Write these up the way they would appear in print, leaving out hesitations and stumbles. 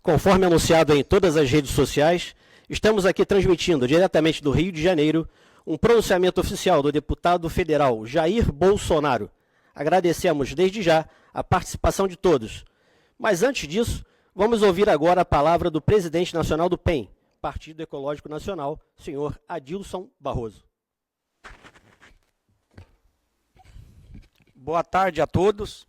Conforme anunciado em todas as redes sociais, estamos aqui transmitindo diretamente do Rio de Janeiro um pronunciamento oficial do deputado federal Jair Bolsonaro. Agradecemos desde já a participação de todos. Mas antes disso, vamos ouvir agora a palavra do presidente nacional do PEN, Partido Ecológico Nacional, senhor Adilson Barroso. Boa tarde a todos.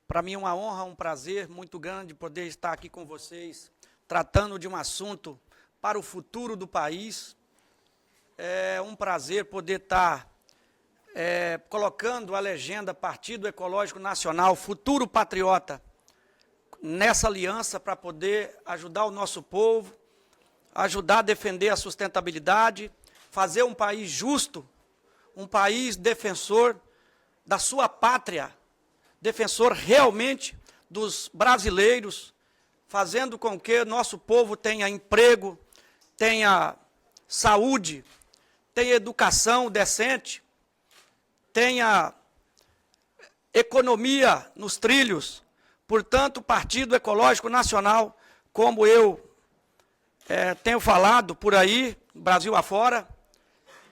Para mim é uma honra, um prazer muito grande poder estar aqui com vocês, tratando de um assunto para o futuro do país. É um prazer poder estar colocando a legenda Partido Ecológico Nacional, Futuro Patriota, nessa aliança para poder ajudar o nosso povo, ajudar a defender a sustentabilidade, fazer um país justo, um país defensor da sua pátria, defensor realmente dos brasileiros, fazendo com que nosso povo tenha emprego, tenha saúde, tenha educação decente, tenha economia nos trilhos. Portanto, o Partido Ecológico Nacional, como eu tenho falado por aí, Brasil afora,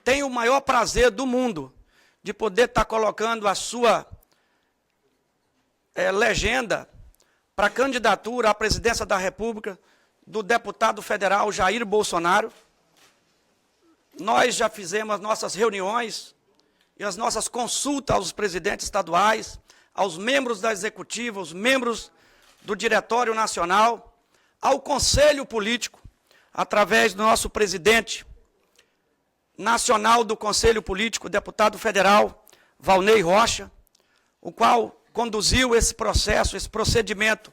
tem o maior prazer do mundo de poder estar colocando a sua legenda para a candidatura à presidência da República do deputado federal Jair Bolsonaro. Nós já fizemos as nossas reuniões e as nossas consultas aos presidentes estaduais, aos membros da executiva, aos membros do Diretório Nacional, ao Conselho Político, através do nosso presidente nacional do Conselho Político, deputado federal Valnei Rocha, o qual conduziu esse processo, esse procedimento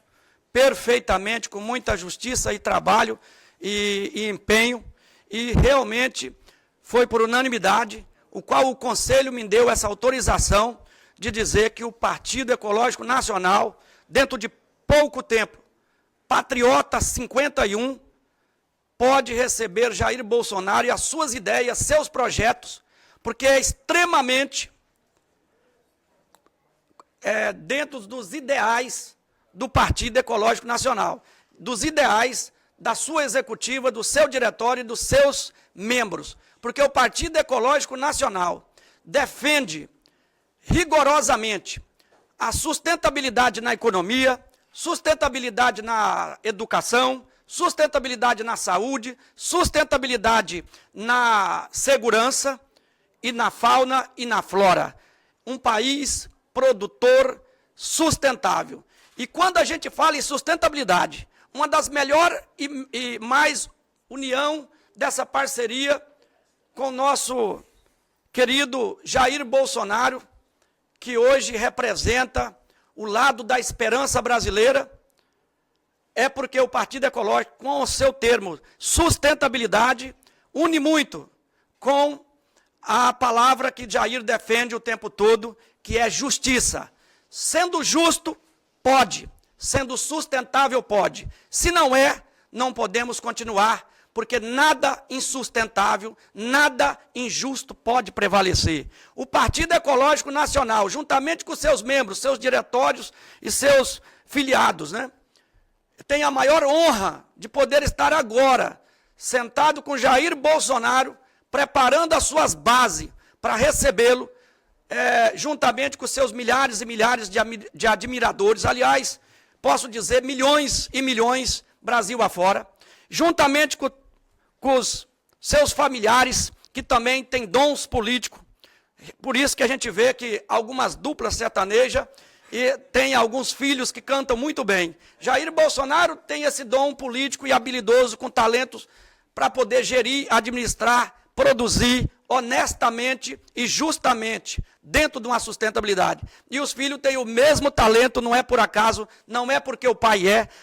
perfeitamente, com muita justiça e trabalho e empenho, e realmente foi por unanimidade, o qual o Conselho me deu essa autorização de dizer que o Partido Ecológico Nacional, dentro de pouco tempo, Patriota 51, pode receber Jair Bolsonaro e as suas ideias, seus projetos, porque é extremamente dentro dos ideais do Partido Ecológico Nacional, dos ideais da sua executiva, do seu diretório e dos seus membros. Porque o Partido Ecológico Nacional defende rigorosamente a sustentabilidade na economia, sustentabilidade na educação, sustentabilidade na saúde, sustentabilidade na segurança e na fauna e na flora. Um país produtor sustentável. E quando a gente fala em sustentabilidade, uma das melhores e mais união dessa parceria com o nosso querido Jair Bolsonaro, que hoje representa o lado da esperança brasileira, é porque o Partido Ecológico, com o seu termo sustentabilidade, une muito com a palavra que Jair defende o tempo todo, que é justiça. Sendo justo, pode. Sendo sustentável, pode. Se não é, não podemos continuar, porque nada insustentável, nada injusto pode prevalecer. O Partido Ecológico Nacional, juntamente com seus membros, seus diretórios e seus filiados, tem a maior honra de poder estar agora, sentado com Jair Bolsonaro, preparando as suas bases para recebê-lo, juntamente com seus milhares e milhares de admiradores, aliás, posso dizer milhões e milhões, Brasil afora, juntamente com os seus familiares, que também têm dons políticos. Por isso que a gente vê que algumas duplas sertanejas e tem alguns filhos que cantam muito bem. Jair Bolsonaro tem esse dom político e habilidoso, com talentos para poder gerir, administrar, produzir honestamente e justamente, dentro de uma sustentabilidade. E os filhos têm o mesmo talento, não é por acaso, não é porque o pai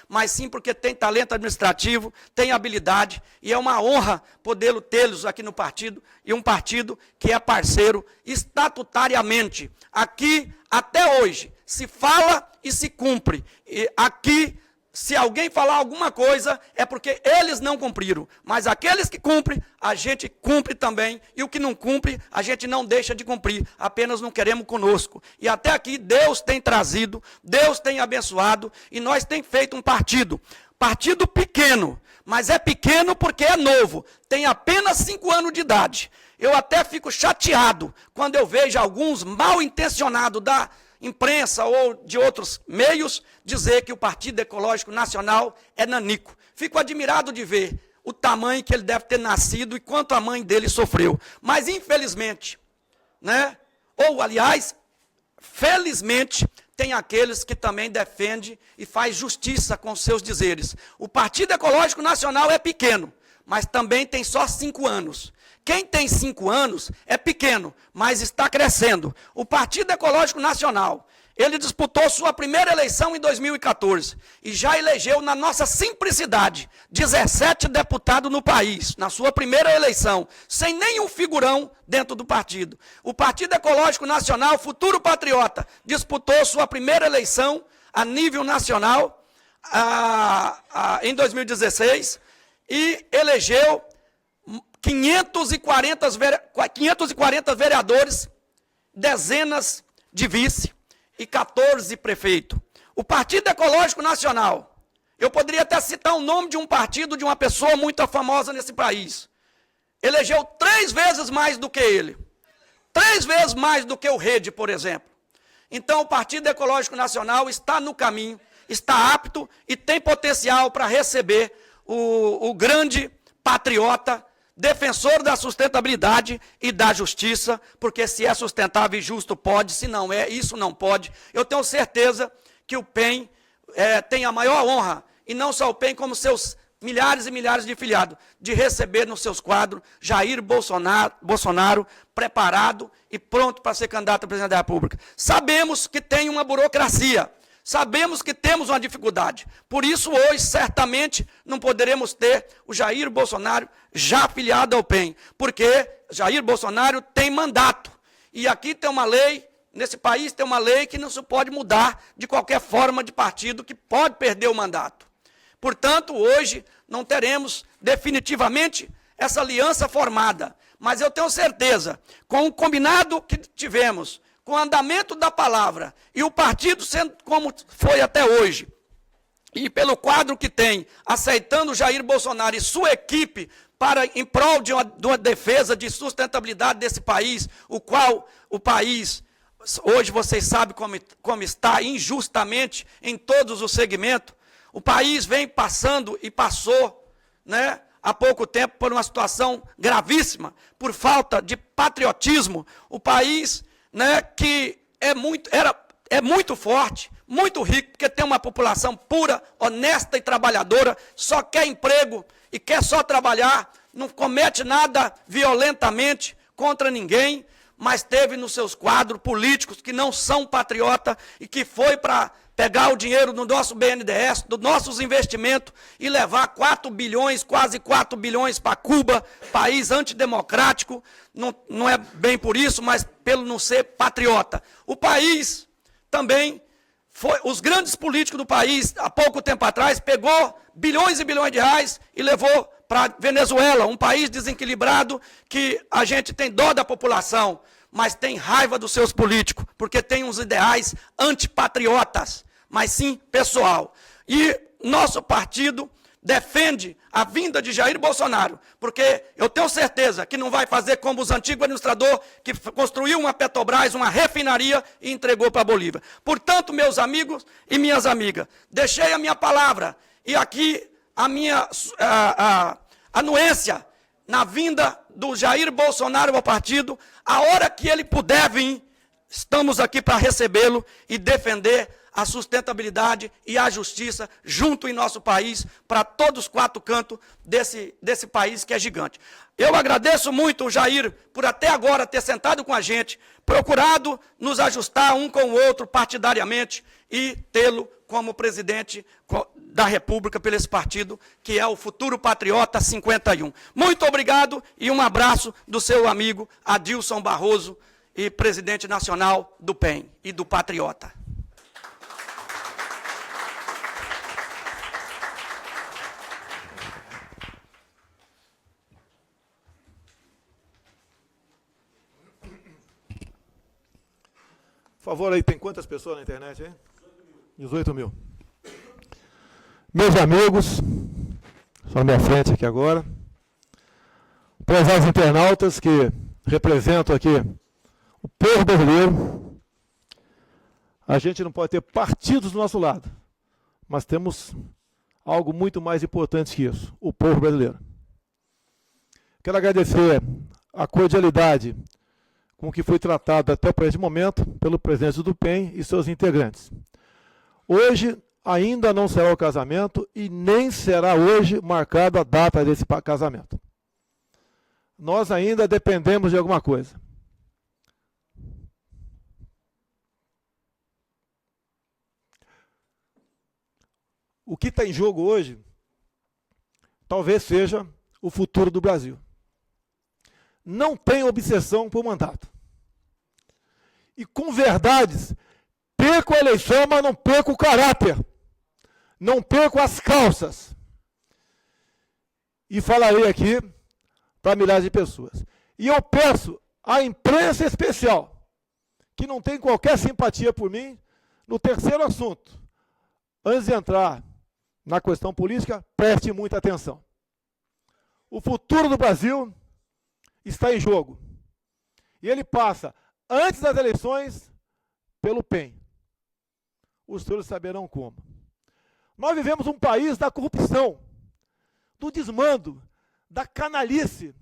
mas sim porque tem talento administrativo, tem habilidade, e é uma honra poder tê-los aqui no partido, e um partido que é parceiro estatutariamente. Aqui, até hoje, se fala e se cumpre. E aqui, se alguém falar alguma coisa, é porque eles não cumpriram. Mas aqueles que cumprem, a gente cumpre também. E o que não cumpre, a gente não deixa de cumprir. Apenas não queremos conosco. E até aqui, Deus tem trazido, Deus tem abençoado, e nós tem feito um partido Partido pequeno, mas é pequeno porque é novo, tem apenas 5 anos de idade. Eu até fico chateado quando eu vejo alguns mal intencionados da imprensa ou de outros meios dizer que o Partido Ecológico Nacional é nanico. Fico admirado de ver o tamanho que ele deve ter nascido e quanto a mãe dele sofreu. Mas, infelizmente, né? Ou, aliás, felizmente, tem aqueles que também defendem e faz justiça com seus dizeres. O Partido Ecológico Nacional é pequeno, mas também tem só 5 anos. Quem tem 5 anos é pequeno, mas está crescendo. O Partido Ecológico Nacional, ele disputou sua primeira eleição em 2014 e já elegeu, na nossa simplicidade, 17 deputados no país, na sua primeira eleição, sem nenhum figurão dentro do partido. O Partido Ecológico Nacional, futuro patriota, disputou sua primeira eleição a nível nacional em 2016 e elegeu 540 vereadores, dezenas de vice e 14 prefeitos. O Partido Ecológico Nacional, eu poderia até citar o nome de um partido, de uma pessoa muito famosa nesse país, elegeu 3 vezes mais do que ele, 3 vezes mais do que o Rede, por exemplo. Então o Partido Ecológico Nacional está no caminho, está apto e tem potencial para receber o grande patriota, defensor da sustentabilidade e da justiça, porque se é sustentável e justo pode, se não é, isso não pode. Eu tenho certeza que o PEN tem a maior honra, e não só o PEN, como seus milhares e milhares de filiados, de receber nos seus quadros Jair Bolsonaro preparado e pronto para ser candidato a presidente da República. Sabemos que tem uma burocracia, sabemos que temos uma dificuldade. Por isso, hoje, certamente, não poderemos ter o Jair Bolsonaro já afiliado ao PEN, porque Jair Bolsonaro tem mandato. E aqui tem uma lei, nesse país tem uma lei que não se pode mudar de qualquer forma de partido que pode perder o mandato. Portanto, hoje, não teremos definitivamente essa aliança formada. Mas eu tenho certeza, com o combinado que tivemos, com o andamento da palavra e o partido sendo como foi até hoje, e pelo quadro que tem, aceitando Jair Bolsonaro e sua equipe em prol de uma defesa de sustentabilidade desse país, o qual o país, hoje vocês sabem como está injustamente em todos os segmentos, o país vem passando e passou, né, há pouco tempo por uma situação gravíssima, por falta de patriotismo. O país, né, que é muito forte, muito rico, porque tem uma população pura, honesta e trabalhadora, só quer emprego e quer só trabalhar, não comete nada violentamente contra ninguém, mas teve nos seus quadros políticos que não são patriota e que foi para pegar o dinheiro do nosso BNDES, dos nossos investimentos e levar 4 bilhões, quase 4 bilhões para Cuba, país antidemocrático, não é bem por isso, mas pelo não ser patriota. O país também, os grandes políticos do país, há pouco tempo atrás, pegou bilhões e bilhões de reais e levou para Venezuela, um país desequilibrado que a gente tem dó da população, mas tem raiva dos seus políticos, porque tem uns ideais antipatriotas, mas sim pessoal. E nosso partido defende a vinda de Jair Bolsonaro, porque eu tenho certeza que não vai fazer como os antigos administradores que construiu uma Petrobras, uma refinaria e entregou para a Bolívia. Portanto, meus amigos e minhas amigas, deixei a minha palavra e aqui a minha anuência na vinda do Jair Bolsonaro ao partido, a hora que ele puder vir, estamos aqui para recebê-lo e defender a sustentabilidade e a justiça junto em nosso país, para todos os 4 cantos desse país que é gigante. Eu agradeço muito o Jair por até agora ter sentado com a gente, procurado nos ajustar um com o outro partidariamente e tê-lo como presidente da República pelo esse partido, que é o Futuro Patriota 51. Muito obrigado e um abraço do seu amigo Adilson Barroso, e presidente nacional do PEN e do Patriota. Por favor, aí tem quantas pessoas na internet aí? 18 mil. Meus amigos, estão na minha frente aqui agora, prezados internautas que representam aqui o povo brasileiro, a gente não pode ter partidos do nosso lado, mas temos algo muito mais importante que isso, o povo brasileiro. Quero agradecer a cordialidade com que foi tratado até por esse momento pelo presidente do PEN e seus integrantes. Hoje ainda não será o casamento e nem será hoje marcada a data desse casamento. Nós ainda dependemos de alguma coisa. O que está em jogo hoje talvez seja o futuro do Brasil. Não tem obsessão por mandato. E com verdades, perco a eleição, mas não perco o caráter. Não perco as calças. E falarei aqui para milhares de pessoas. E eu peço à imprensa especial, que não tem qualquer simpatia por mim, no terceiro assunto, antes de entrar na questão política, preste muita atenção. O futuro do Brasil está em jogo. E ele passa, antes das eleições, pelo PEN. Os senhores saberão como. Nós vivemos um país da corrupção, do desmando, da canalice,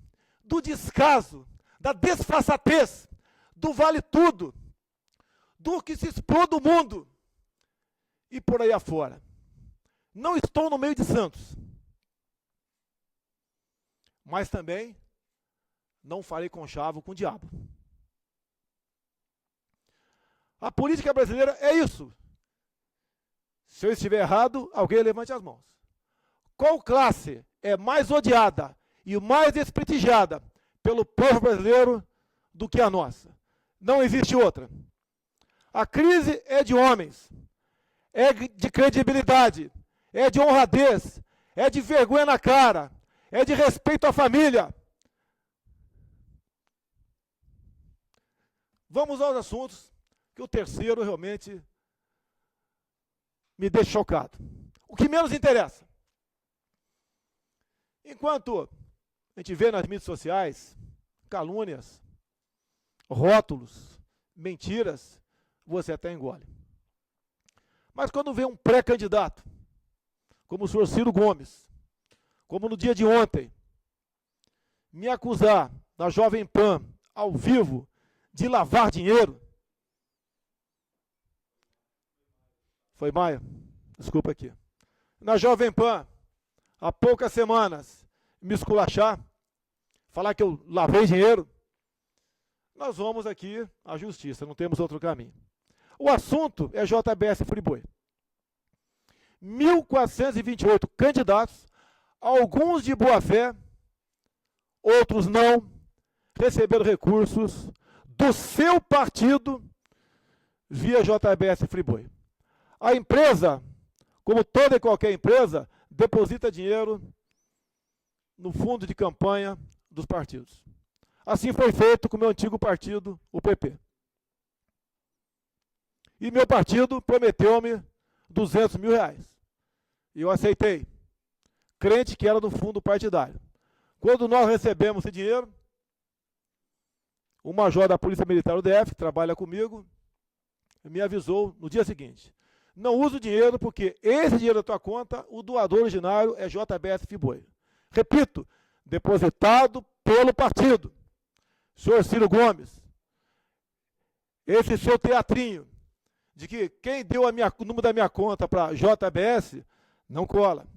do descaso, da desfaçatez, do vale tudo, do que se explode do mundo e por aí afora. Não estou no meio de santos, mas também não farei conchavo com o diabo. A política brasileira é isso. Se eu estiver errado, alguém levante as mãos. Qual classe é mais odiada e mais desprestigiada pelo povo brasileiro do que a nossa? Não existe outra. A crise é de homens, é de credibilidade, é de honradez, é de vergonha na cara, é de respeito à família. Vamos aos assuntos, que o terceiro realmente me deixa chocado. O que menos interessa. Enquanto a gente vê nas mídias sociais calúnias, rótulos, mentiras, você até engole. Mas quando vê um pré-candidato, como o senhor Ciro Gomes, como no dia de ontem, me acusar na Jovem Pan, ao vivo, de lavar dinheiro. Foi Maia? Desculpa aqui. Na Jovem Pan, há poucas semanas, me esculachar, falar que eu lavei dinheiro. Nós vamos aqui à justiça, não temos outro caminho. O assunto é JBS Friboi. 1.428 candidatos, alguns de boa fé, outros não, receberam recursos do seu partido via JBS Friboi. A empresa, como toda e qualquer empresa, deposita dinheiro no fundo de campanha dos partidos. Assim foi feito com o meu antigo partido, o PP. E meu partido prometeu-me 200 mil reais. E eu aceitei, crente que era do fundo partidário. Quando nós recebemos esse dinheiro, o major da Polícia Militar do DF, que trabalha comigo, me avisou no dia seguinte: não use o dinheiro porque esse dinheiro da tua conta, o doador originário é JBS Friboi. Repito, depositado pelo partido. Senhor Ciro Gomes, esse seu teatrinho de que quem deu o número da minha conta para JBS, não cola.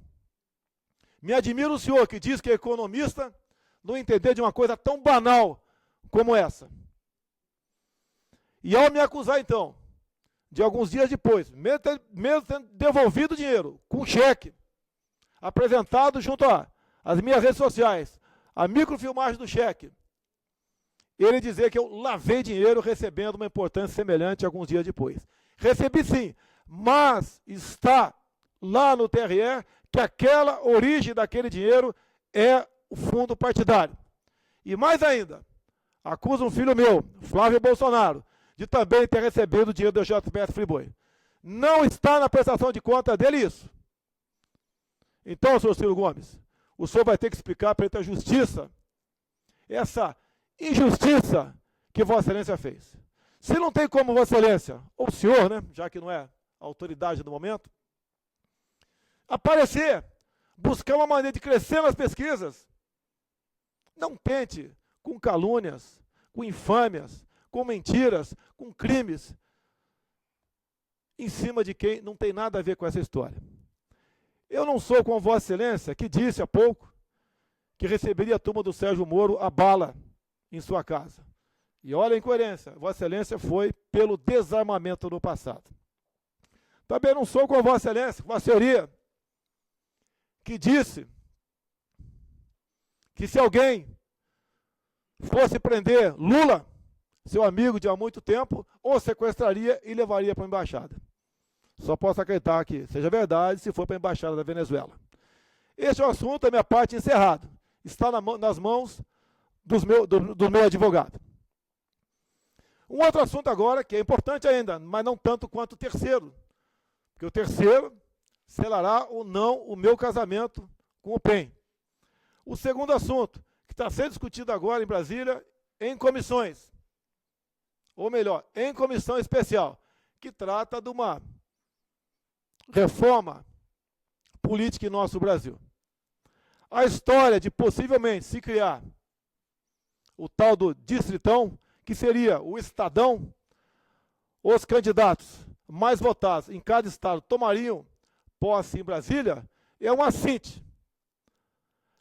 Me admira o senhor que diz que é economista, não entender de uma coisa tão banal como essa. E ao me acusar, então, de alguns dias depois, mesmo tendo devolvido o dinheiro, com cheque, apresentado junto às minhas redes sociais, a microfilmagem do cheque, ele dizer que eu lavei dinheiro recebendo uma importância semelhante alguns dias depois. Recebi sim, mas está lá no TRE que aquela origem daquele dinheiro é o fundo partidário. E mais ainda, acusa um filho meu, Flávio Bolsonaro, de também ter recebido o dinheiro do JBS Friboi. Não está na prestação de conta dele isso. Então, senhor Ciro Gomes, o senhor vai ter que explicar perante a justiça essa injustiça que Vossa Excelência fez. Se não tem como Vossa Excelência, ou o senhor, né, já que não é a autoridade do momento, aparecer, buscar uma maneira de crescer nas pesquisas, não tente com calúnias, com infâmias, com mentiras, com crimes, em cima de quem não tem nada a ver com essa história. Eu não sou como Vossa Excelência, que disse há pouco que receberia a turma do Sérgio Moro a bala em sua casa. E olha a incoerência, Vossa Excelência foi pelo desarmamento no passado. Também não sou como Vossa Excelência, com a senhoria, que disse que se alguém fosse prender Lula, seu amigo de há muito tempo, ou sequestraria e levaria para a embaixada. Só posso acreditar que seja verdade se for para a embaixada da Venezuela. Este é o assunto, a minha parte encerrado. Está nas mãos do meu advogado. Um outro assunto agora, que é importante ainda, mas não tanto quanto o terceiro. Porque o terceiro selará ou não o meu casamento com o PEN. O segundo assunto, que está sendo discutido agora em Brasília, em comissões. Ou melhor, em comissão especial, que trata de uma reforma política em nosso Brasil. A história de possivelmente se criar o tal do distritão, que seria o estadão, os candidatos mais votados em cada estado tomariam posse em Brasília, é um assinte.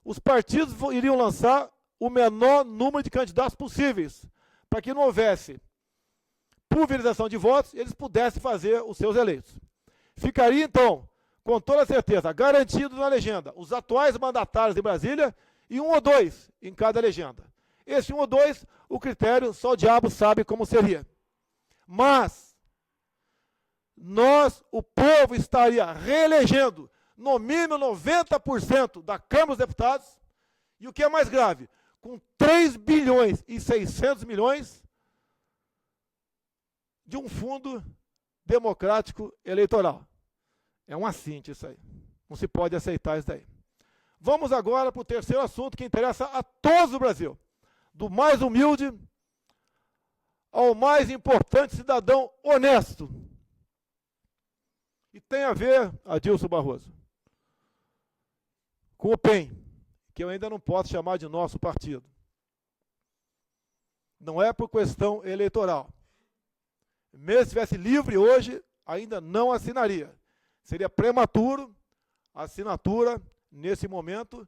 Os partidos iriam lançar o menor número de candidatos possíveis, para que não houvesse pulverização de votos e eles pudessem fazer os seus eleitos. Ficaria, então, com toda certeza, garantido na legenda, os atuais mandatários de Brasília e 1 ou 2 em cada legenda. Esse 1 ou 2, o critério, só o diabo sabe como seria. Mas, o povo estaria reelegendo, no mínimo 90% da Câmara dos Deputados, e o que é mais grave, com 3 bilhões e 600 milhões de um fundo democrático eleitoral. É um assinte isso aí. Não se pode aceitar isso daí. Vamos agora para o terceiro assunto que interessa a todos do Brasil. Do mais humilde ao mais importante cidadão honesto. E tem a ver, Adilson Barroso, com o PEN, que eu ainda não posso chamar de nosso partido. Não é por questão eleitoral. Mesmo se estivesse livre hoje, ainda não assinaria. Seria prematuro a assinatura, nesse momento,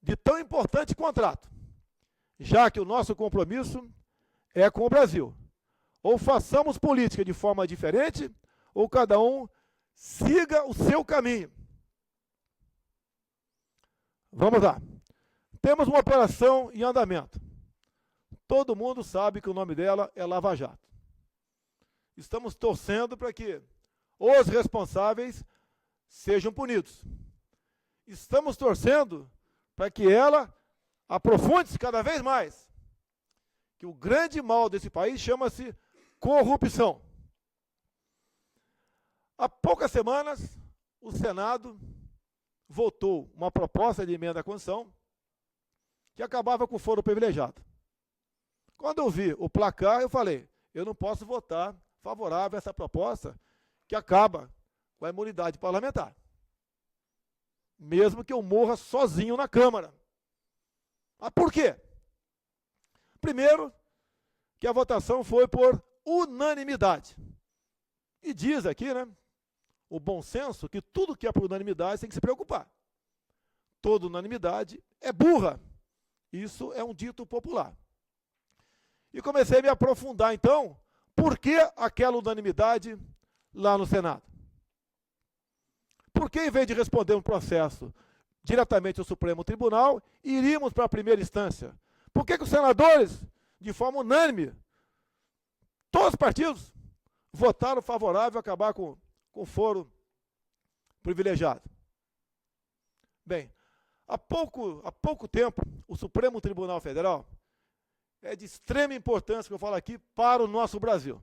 de tão importante contrato, já que o nosso compromisso é com o Brasil. Ou façamos política de forma diferente, ou cada um siga o seu caminho. Vamos lá. Temos uma operação em andamento. Todo mundo sabe que o nome dela é Lava Jato. Estamos torcendo para que os responsáveis sejam punidos. Estamos torcendo para que ela aprofunde-se cada vez mais. Que o grande mal desse país chama-se corrupção. Há poucas semanas, o Senado votou uma proposta de emenda à Constituição que acabava com o foro privilegiado. Quando eu vi o placar, eu falei, eu não posso votar favorável a essa proposta que acaba com a imunidade parlamentar. Mesmo que eu morra sozinho na Câmara. Mas por quê? Primeiro, que a votação foi por unanimidade. E diz aqui, né, o bom senso, que tudo que é por unanimidade tem que se preocupar. Toda unanimidade é burra. Isso é um dito popular. E comecei a me aprofundar, então, por que aquela unanimidade lá no Senado? Por que, em vez de responder um processo diretamente ao Supremo Tribunal, iríamos para a primeira instância? Por que os senadores, de forma unânime, todos os partidos, votaram favorável a acabar com o foro privilegiado? Bem, há pouco tempo, o Supremo Tribunal Federal é de extrema importância, que eu falo aqui, para o nosso Brasil.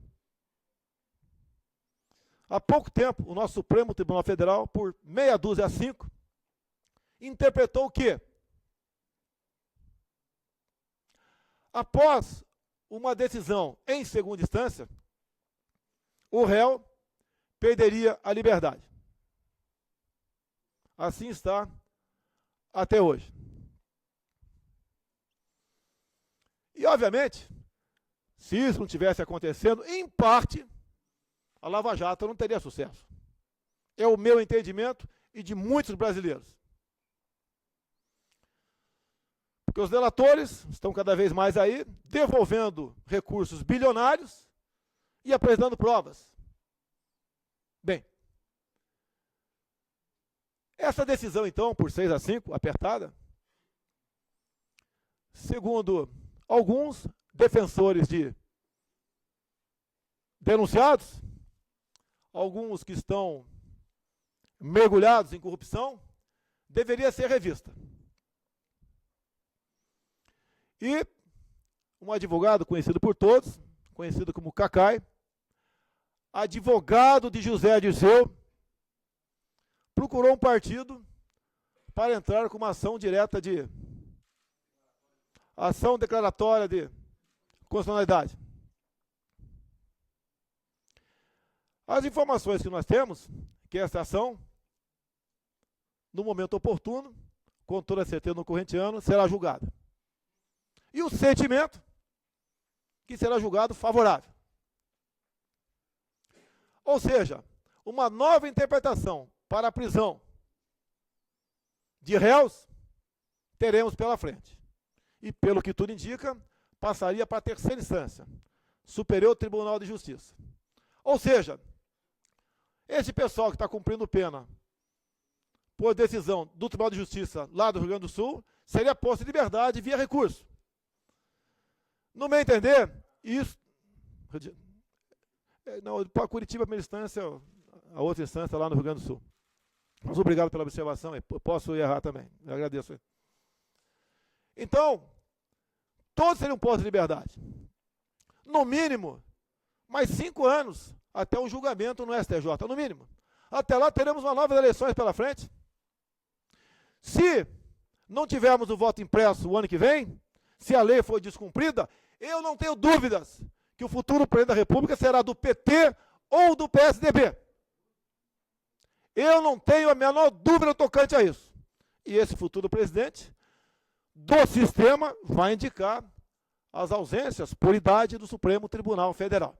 Há pouco tempo, o nosso Supremo Tribunal Federal, por 6-5, interpretou o quê? Após uma decisão em segunda instância, o réu perderia a liberdade. Assim está até hoje. E, obviamente, se isso não tivesse acontecendo, em parte, a Lava Jato não teria sucesso. É o meu entendimento e de muitos brasileiros. Porque os delatores estão cada vez mais aí, devolvendo recursos bilionários e apresentando provas. Bem, essa decisão, então, por 6-5, apertada, segundo alguns defensores de denunciados, alguns que estão mergulhados em corrupção, deveria ser revista. E um advogado conhecido por todos, conhecido como Cacai, advogado de José Dirceu, procurou um partido para entrar com uma ação direta de ação declaratória de constitucionalidade. As informações que nós temos, que essa ação, no momento oportuno, com toda certeza no corrente ano, será julgada. E o sentimento, que será julgado favorável. Ou seja, uma nova interpretação para a prisão de réus teremos pela frente. E, pelo que tudo indica, passaria para a terceira instância, Superior Tribunal de Justiça. Ou seja, esse pessoal que está cumprindo pena por decisão do Tribunal de Justiça lá do Rio Grande do Sul, seria posto em liberdade via recurso. No meu entender, isso... Não, para Curitiba, a primeira instância, a outra instância lá no Rio Grande do Sul. Mas obrigado pela observação, posso errar também, eu agradeço. Então, todos seriam postos em liberdade. No mínimo, mais 5 anos até um julgamento no STJ, no mínimo. Até lá teremos uma nova eleições pela frente. Se não tivermos o voto impresso o ano que vem, se a lei for descumprida, eu não tenho dúvidas que o futuro presidente da República será do PT ou do PSDB. Eu não tenho a menor dúvida tocante a isso. E esse futuro presidente do sistema vai indicar as ausências por idade do Supremo Tribunal Federal.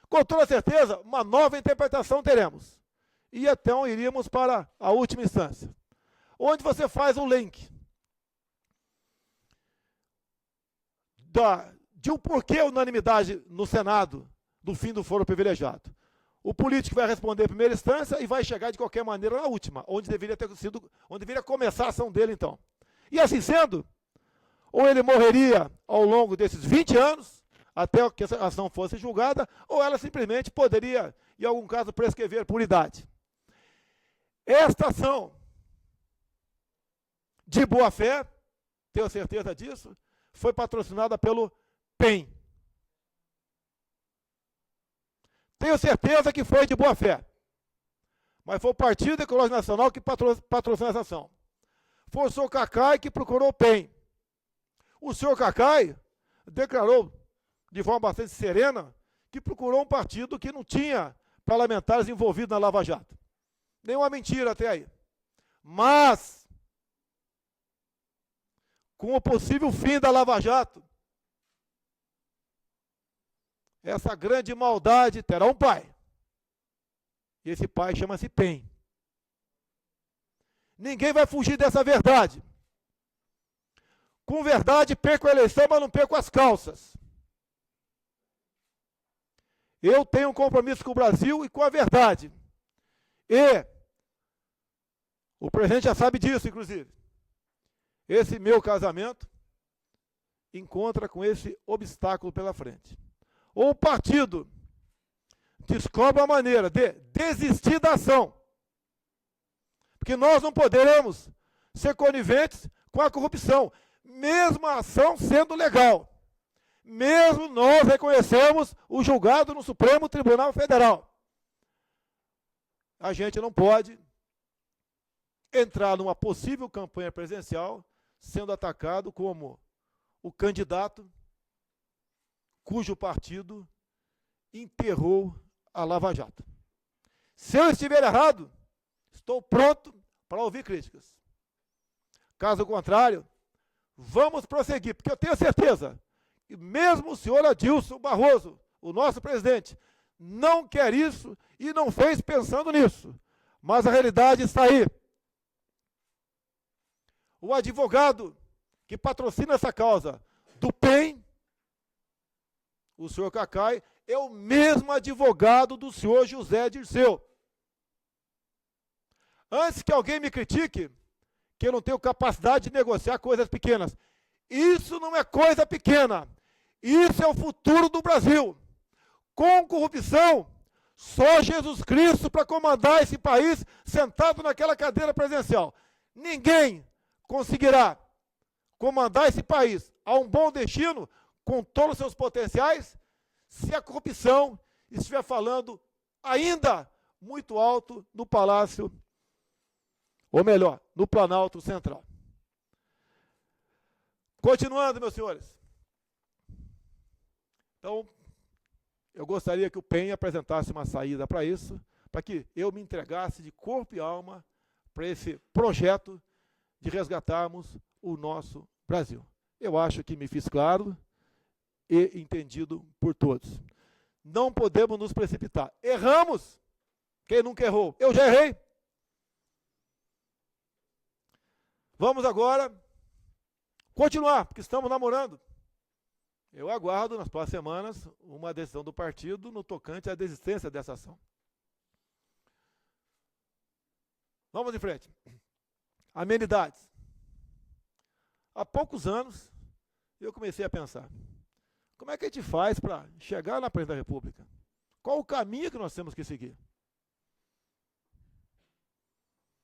Com toda certeza, uma nova interpretação teremos. E então iríamos para a última instância, onde você faz um link de um porquê unanimidade no Senado do fim do foro privilegiado. O político vai responder em primeira instância e vai chegar de qualquer maneira na última, onde deveria ter sido, onde deveria começar a ação dele então. E assim sendo, ou ele morreria ao longo desses 20 anos, até que essa ação fosse julgada, ou ela simplesmente poderia, em algum caso, prescrever por idade. Esta ação de boa-fé, tenho certeza disso, foi patrocinada pelo PEN. Tenho certeza que foi de boa-fé. Mas foi o Partido Ecológico Nacional que patrocinou essa ação. Foi o senhor Cacai que procurou o PEN. O senhor Cacai declarou, de forma bastante serena, que procurou um partido que não tinha parlamentares envolvidos na Lava Jato. Nenhuma mentira até aí. Mas, com o possível fim da Lava Jato, essa grande maldade terá um pai. E esse pai chama-se PEN. Ninguém vai fugir dessa verdade. Com verdade, perco a eleição, mas não perco as calças. Eu tenho um compromisso com o Brasil e com a verdade. E o presidente já sabe disso, inclusive. Esse meu casamento encontra com esse obstáculo pela frente. Ou o partido descobre uma maneira de desistir da ação. Porque nós não poderemos ser coniventes com a corrupção, mesmo a ação sendo legal. Mesmo nós reconhecemos o julgado no Supremo Tribunal Federal. A gente não pode entrar numa possível campanha presidencial sendo atacado como o candidato cujo partido enterrou a Lava Jato. Se eu estiver errado, estou pronto para ouvir críticas. Caso contrário, vamos prosseguir, porque eu tenho certeza que mesmo o senhor Adilson Barroso, o nosso presidente, não quer isso e não fez pensando nisso. Mas a realidade está aí. O advogado que patrocina essa causa do PEN, o senhor Cacai, é o mesmo advogado do senhor José Dirceu. Antes que alguém me critique, que eu não tenho capacidade de negociar coisas pequenas. Isso não é coisa pequena. Isso é o futuro do Brasil. Com corrupção, só Jesus Cristo para comandar esse país sentado naquela cadeira presidencial. Ninguém conseguirá comandar esse país a um bom destino com todos os seus potenciais se a corrupção estiver falando ainda muito alto no Palácio, ou melhor, no Planalto Central. Continuando, meus senhores. Então, eu gostaria que o PEN apresentasse uma saída para isso, para que eu me entregasse de corpo e alma para esse projeto de resgatarmos o nosso Brasil. Eu acho que me fiz claro e entendido por todos. Não podemos nos precipitar. Erramos. Quem nunca errou? Eu já errei. Vamos agora continuar, porque estamos namorando. Eu aguardo nas próximas semanas uma decisão do partido no tocante à desistência dessa ação. Vamos em frente. Amenidades. Há poucos anos, eu comecei a pensar, como é que a gente faz para chegar na presidência da República? Qual o caminho que nós temos que seguir?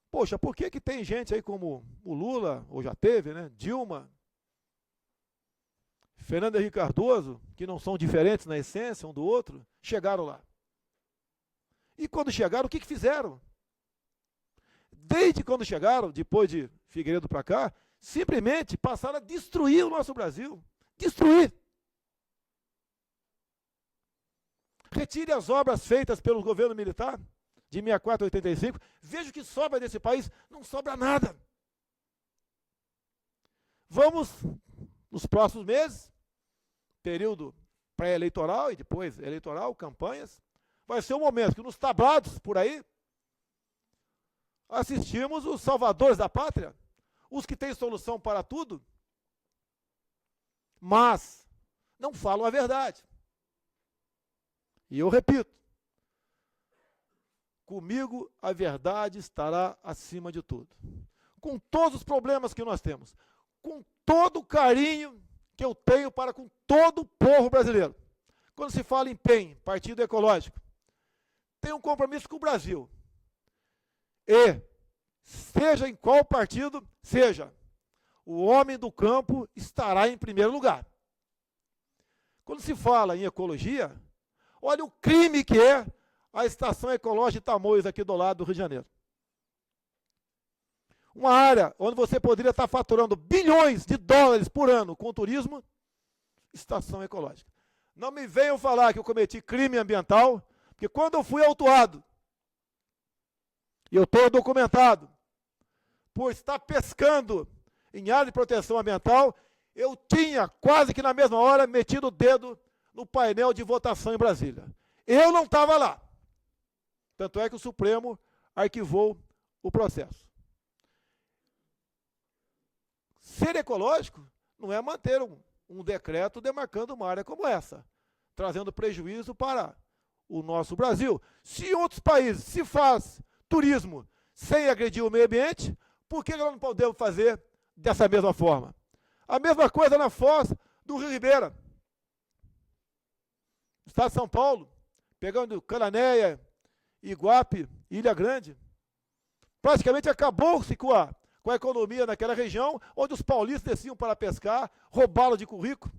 Poxa, por que tem gente aí como o Lula, ou já teve, né? Dilma, Fernando Henrique Cardoso, que não são diferentes na essência um do outro, chegaram lá. E quando chegaram, o que fizeram? Desde quando chegaram, depois de Figueiredo para cá, simplesmente passaram a destruir o nosso Brasil. Destruir. Retire as obras feitas pelo governo militar, de 64 a 85, veja o que sobra desse país, não sobra nada. Vamos, nos próximos meses, período pré-eleitoral e depois eleitoral, campanhas, vai ser um momento que nos tablados por aí, assistimos os salvadores da pátria, os que têm solução para tudo, mas não falam a verdade. E eu repito, comigo a verdade estará acima de tudo. Com todos os problemas que nós temos, com todo o carinho que eu tenho para com todo o povo brasileiro. Quando se fala em PEN, Partido Ecológico, tem um compromisso com o Brasil. E, seja em qual partido seja, o homem do campo estará em primeiro lugar. Quando se fala em ecologia, olha o crime que é a Estação Ecológica de Tamoios, aqui do lado do Rio de Janeiro. Uma área onde você poderia estar faturando bilhões de dólares por ano com turismo, estação ecológica. Não me venham falar que eu cometi crime ambiental, porque quando eu fui autuado, e eu estou documentado, por estar pescando em área de proteção ambiental, eu tinha quase que na mesma hora metido o dedo no painel de votação em Brasília. Eu não estava lá. Tanto é que o Supremo arquivou o processo. Ser ecológico não é manter um decreto demarcando uma área como essa, trazendo prejuízo para o nosso Brasil. Se em outros países se faz turismo sem agredir o meio ambiente, por que nós não podemos fazer dessa mesma forma? A mesma coisa na foz do Rio Ribeira. Estado de São Paulo, pegando Cananéia, Iguape, Ilha Grande, praticamente acabou-se com a economia naquela região, onde os paulistas desciam para pescar, roubá-lo de currículo.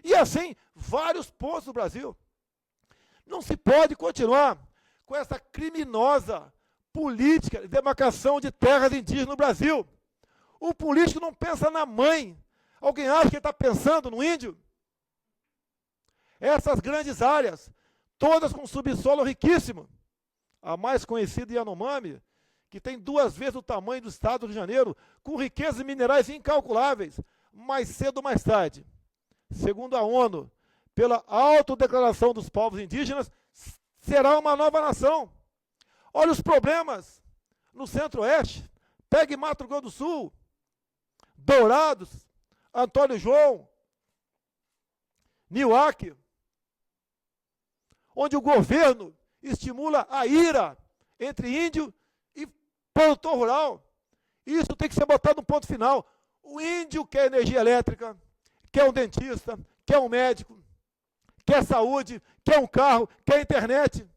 E assim, vários pontos do Brasil. Não se pode continuar com essa criminosa política de demarcação de terras indígenas no Brasil. O político não pensa na mãe. Alguém acha que ele está pensando no índio? Essas grandes áreas, todas com subsolo riquíssimo. A mais conhecida Yanomami, que tem 2 vezes o tamanho do estado do Rio de Janeiro, com riquezas minerais incalculáveis, mais cedo ou mais tarde. Segundo a ONU, pela autodeclaração dos povos indígenas, será uma nova nação. Olha os problemas no Centro-Oeste. Pegue Mato Grosso do Sul, Dourados, Antônio João, Niuaque, onde o governo estimula a ira entre índio e produtor rural. Isso tem que ser botado no ponto final. O índio quer energia elétrica, quer um dentista, quer um médico, quer saúde, quer um carro, quer internet.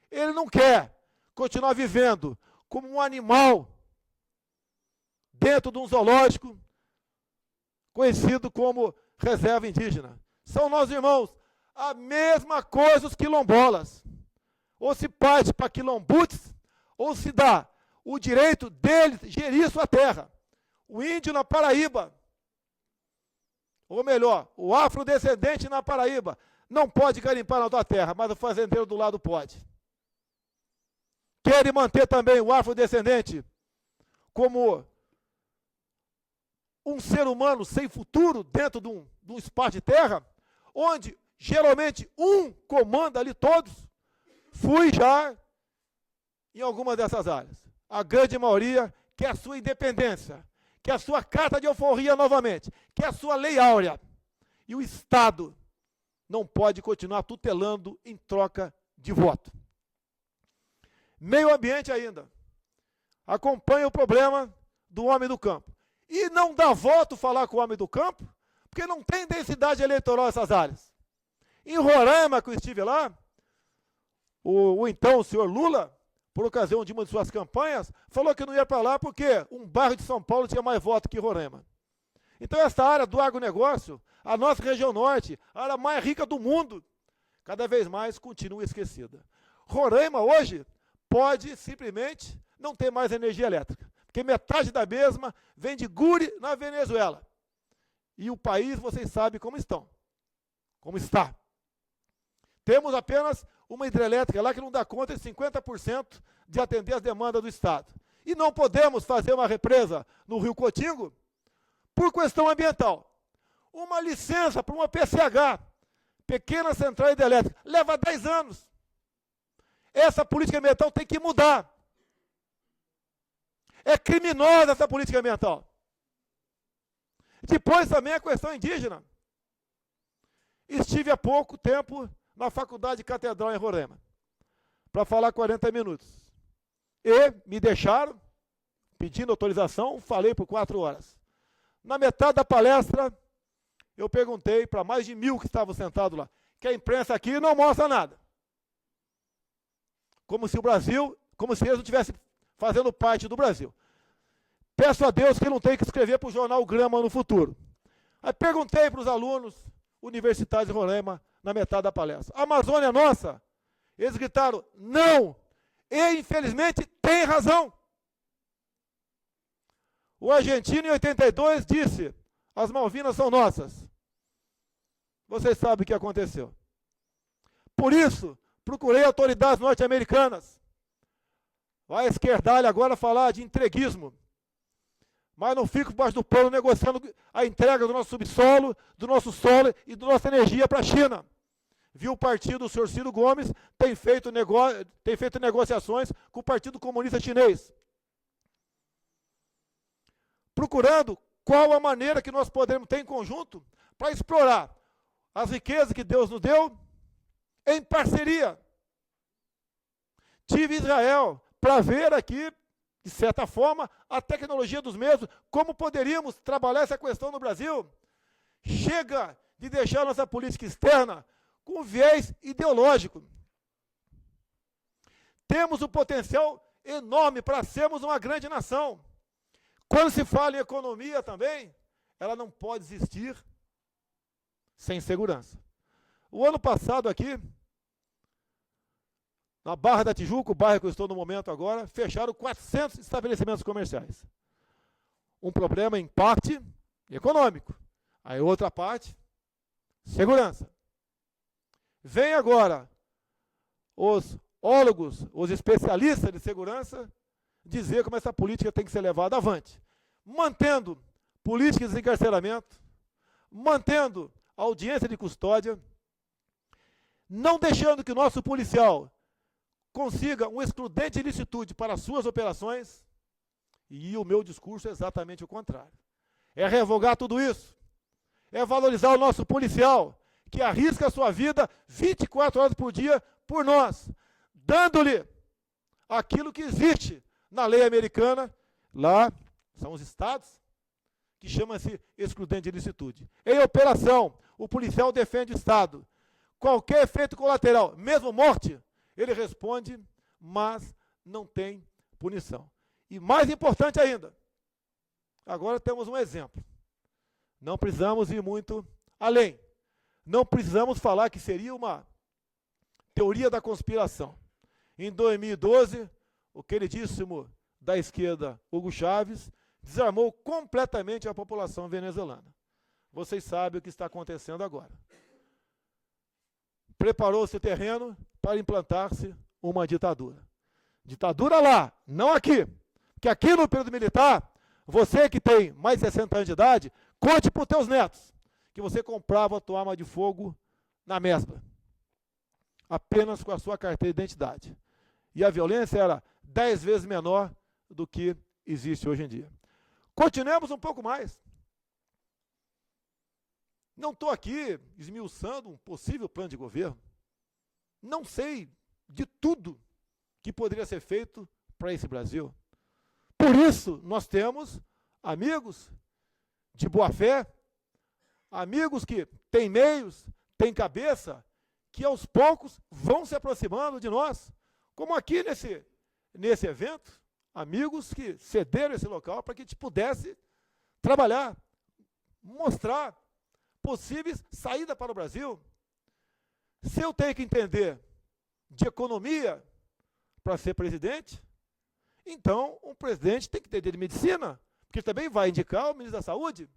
Ele não quer continuar vivendo como um animal dentro de um zoológico conhecido como reserva indígena. São nossos irmãos. A mesma coisa os quilombolas. Ou se parte para quilombutes, ou se dá o direito deles gerir sua terra. O índio na Paraíba, ou melhor, o afrodescendente na Paraíba, não pode garimpar na tua terra, mas o fazendeiro do lado pode. Querem manter também o afrodescendente como um ser humano sem futuro dentro de um espaço de terra, onde geralmente um comanda ali todos. Fui já em alguma dessas áreas. A grande maioria quer a sua independência, quer a sua carta de alforria novamente, quer a sua lei áurea. E o Estado não pode continuar tutelando em troca de voto. Meio ambiente ainda. Acompanha o problema do homem do campo. E não dá voto falar com o homem do campo, porque não tem densidade eleitoral essas áreas. Em Roraima, que eu estive lá, então o senhor Lula, por ocasião de uma de suas campanhas, falou que não ia para lá porque um bairro de São Paulo tinha mais voto que Roraima. Então essa área do agronegócio, a nossa região norte, a área mais rica do mundo, cada vez mais continua esquecida. Roraima hoje pode simplesmente não ter mais energia elétrica, porque metade da mesma vem de Guri, na Venezuela. E o país, vocês sabem como está. Temos apenas uma hidrelétrica lá que não dá conta de 50% de atender as demandas do Estado. E não podemos fazer uma represa no Rio Cotingo por questão ambiental. Uma licença para uma PCH, pequena central hidrelétrica, leva 10 anos. Essa política ambiental tem que mudar. É criminosa essa política ambiental. Depois também a questão indígena. Estive há pouco tempo na Faculdade Catedral em Roraima, para falar 40 minutos. E me deixaram, pedindo autorização, falei por 4 horas. Na metade da palestra, eu perguntei para mais de 1000 que estavam sentados lá, que a imprensa aqui não mostra nada. Como se o Brasil, como se eles não estivessem fazendo parte do Brasil. Peço a Deus que não tenha que escrever para o jornal Grama no futuro. Aí perguntei para os alunos universitários de Roraima, na metade da palestra. A Amazônia é nossa? Eles gritaram, não! E, infelizmente, tem razão. O argentino, em 82, disse, as Malvinas são nossas. Vocês sabem o que aconteceu. Por isso, procurei autoridades norte-americanas. Vai a esquerdalha agora falar de entreguismo. Mas não fico debaixo do pano negociando a entrega do nosso subsolo, do nosso solo e da nossa energia para a China. Viu o partido do senhor Ciro Gomes, tem feito negociações com o Partido Comunista Chinês. Procurando qual a maneira que nós podemos ter em conjunto para explorar as riquezas que Deus nos deu em parceria. Tive Israel para ver aqui, de certa forma, a tecnologia dos mesmos, como poderíamos trabalhar essa questão no Brasil. Chega de deixar nossa política externa com viés ideológico. Temos um potencial enorme para sermos uma grande nação. Quando se fala em economia também, ela não pode existir sem segurança. O ano passado aqui, Na Barra da Tijuca, o bairro que eu estou no momento agora, fecharam 400 estabelecimentos comerciais. Um problema em parte econômico. Aí outra parte, segurança. Vem agora os ólogos, os especialistas de segurança, dizer como essa política tem que ser levada avante. Mantendo políticas de encarceramento, mantendo audiência de custódia, não deixando que o nosso policial consiga um excludente de licitude para as suas operações, e o meu discurso é exatamente o contrário. É revogar tudo isso, é valorizar o nosso policial, que arrisca a sua vida 24 horas por dia por nós, dando-lhe aquilo que existe na lei americana, lá são os estados, que chama-se excludente de licitude. Em operação, o policial defende o Estado. Qualquer efeito colateral, mesmo morte, ele responde, mas não tem punição. E mais importante ainda, agora temos um exemplo. Não precisamos ir muito além. Não precisamos falar que seria uma teoria da conspiração. Em 2012, o queridíssimo da esquerda, Hugo Chávez, desarmou completamente a população venezuelana. Vocês sabem o que está acontecendo agora. Preparou-se o terreno para implantar-se uma ditadura. Ditadura lá, não aqui. Porque aqui no período militar, você que tem mais de 60 anos de idade, conte para os teus netos que você comprava a tua arma de fogo na mesbla, apenas com a sua carteira de identidade. E a violência era 10 vezes menor do que existe hoje em dia. Continuemos um pouco mais. Não estou aqui esmiuçando um possível plano de governo. Não sei de tudo que poderia ser feito para esse Brasil. Por isso, nós temos amigos de boa fé, amigos que têm meios, têm cabeça, que aos poucos vão se aproximando de nós, como aqui nesse evento, amigos que cederam esse local para que a gente pudesse trabalhar, mostrar possíveis saídas para o Brasil. Se eu tenho que entender de economia para ser presidente, então um presidente tem que entender de medicina, porque também vai indicar o ministro da Saúde.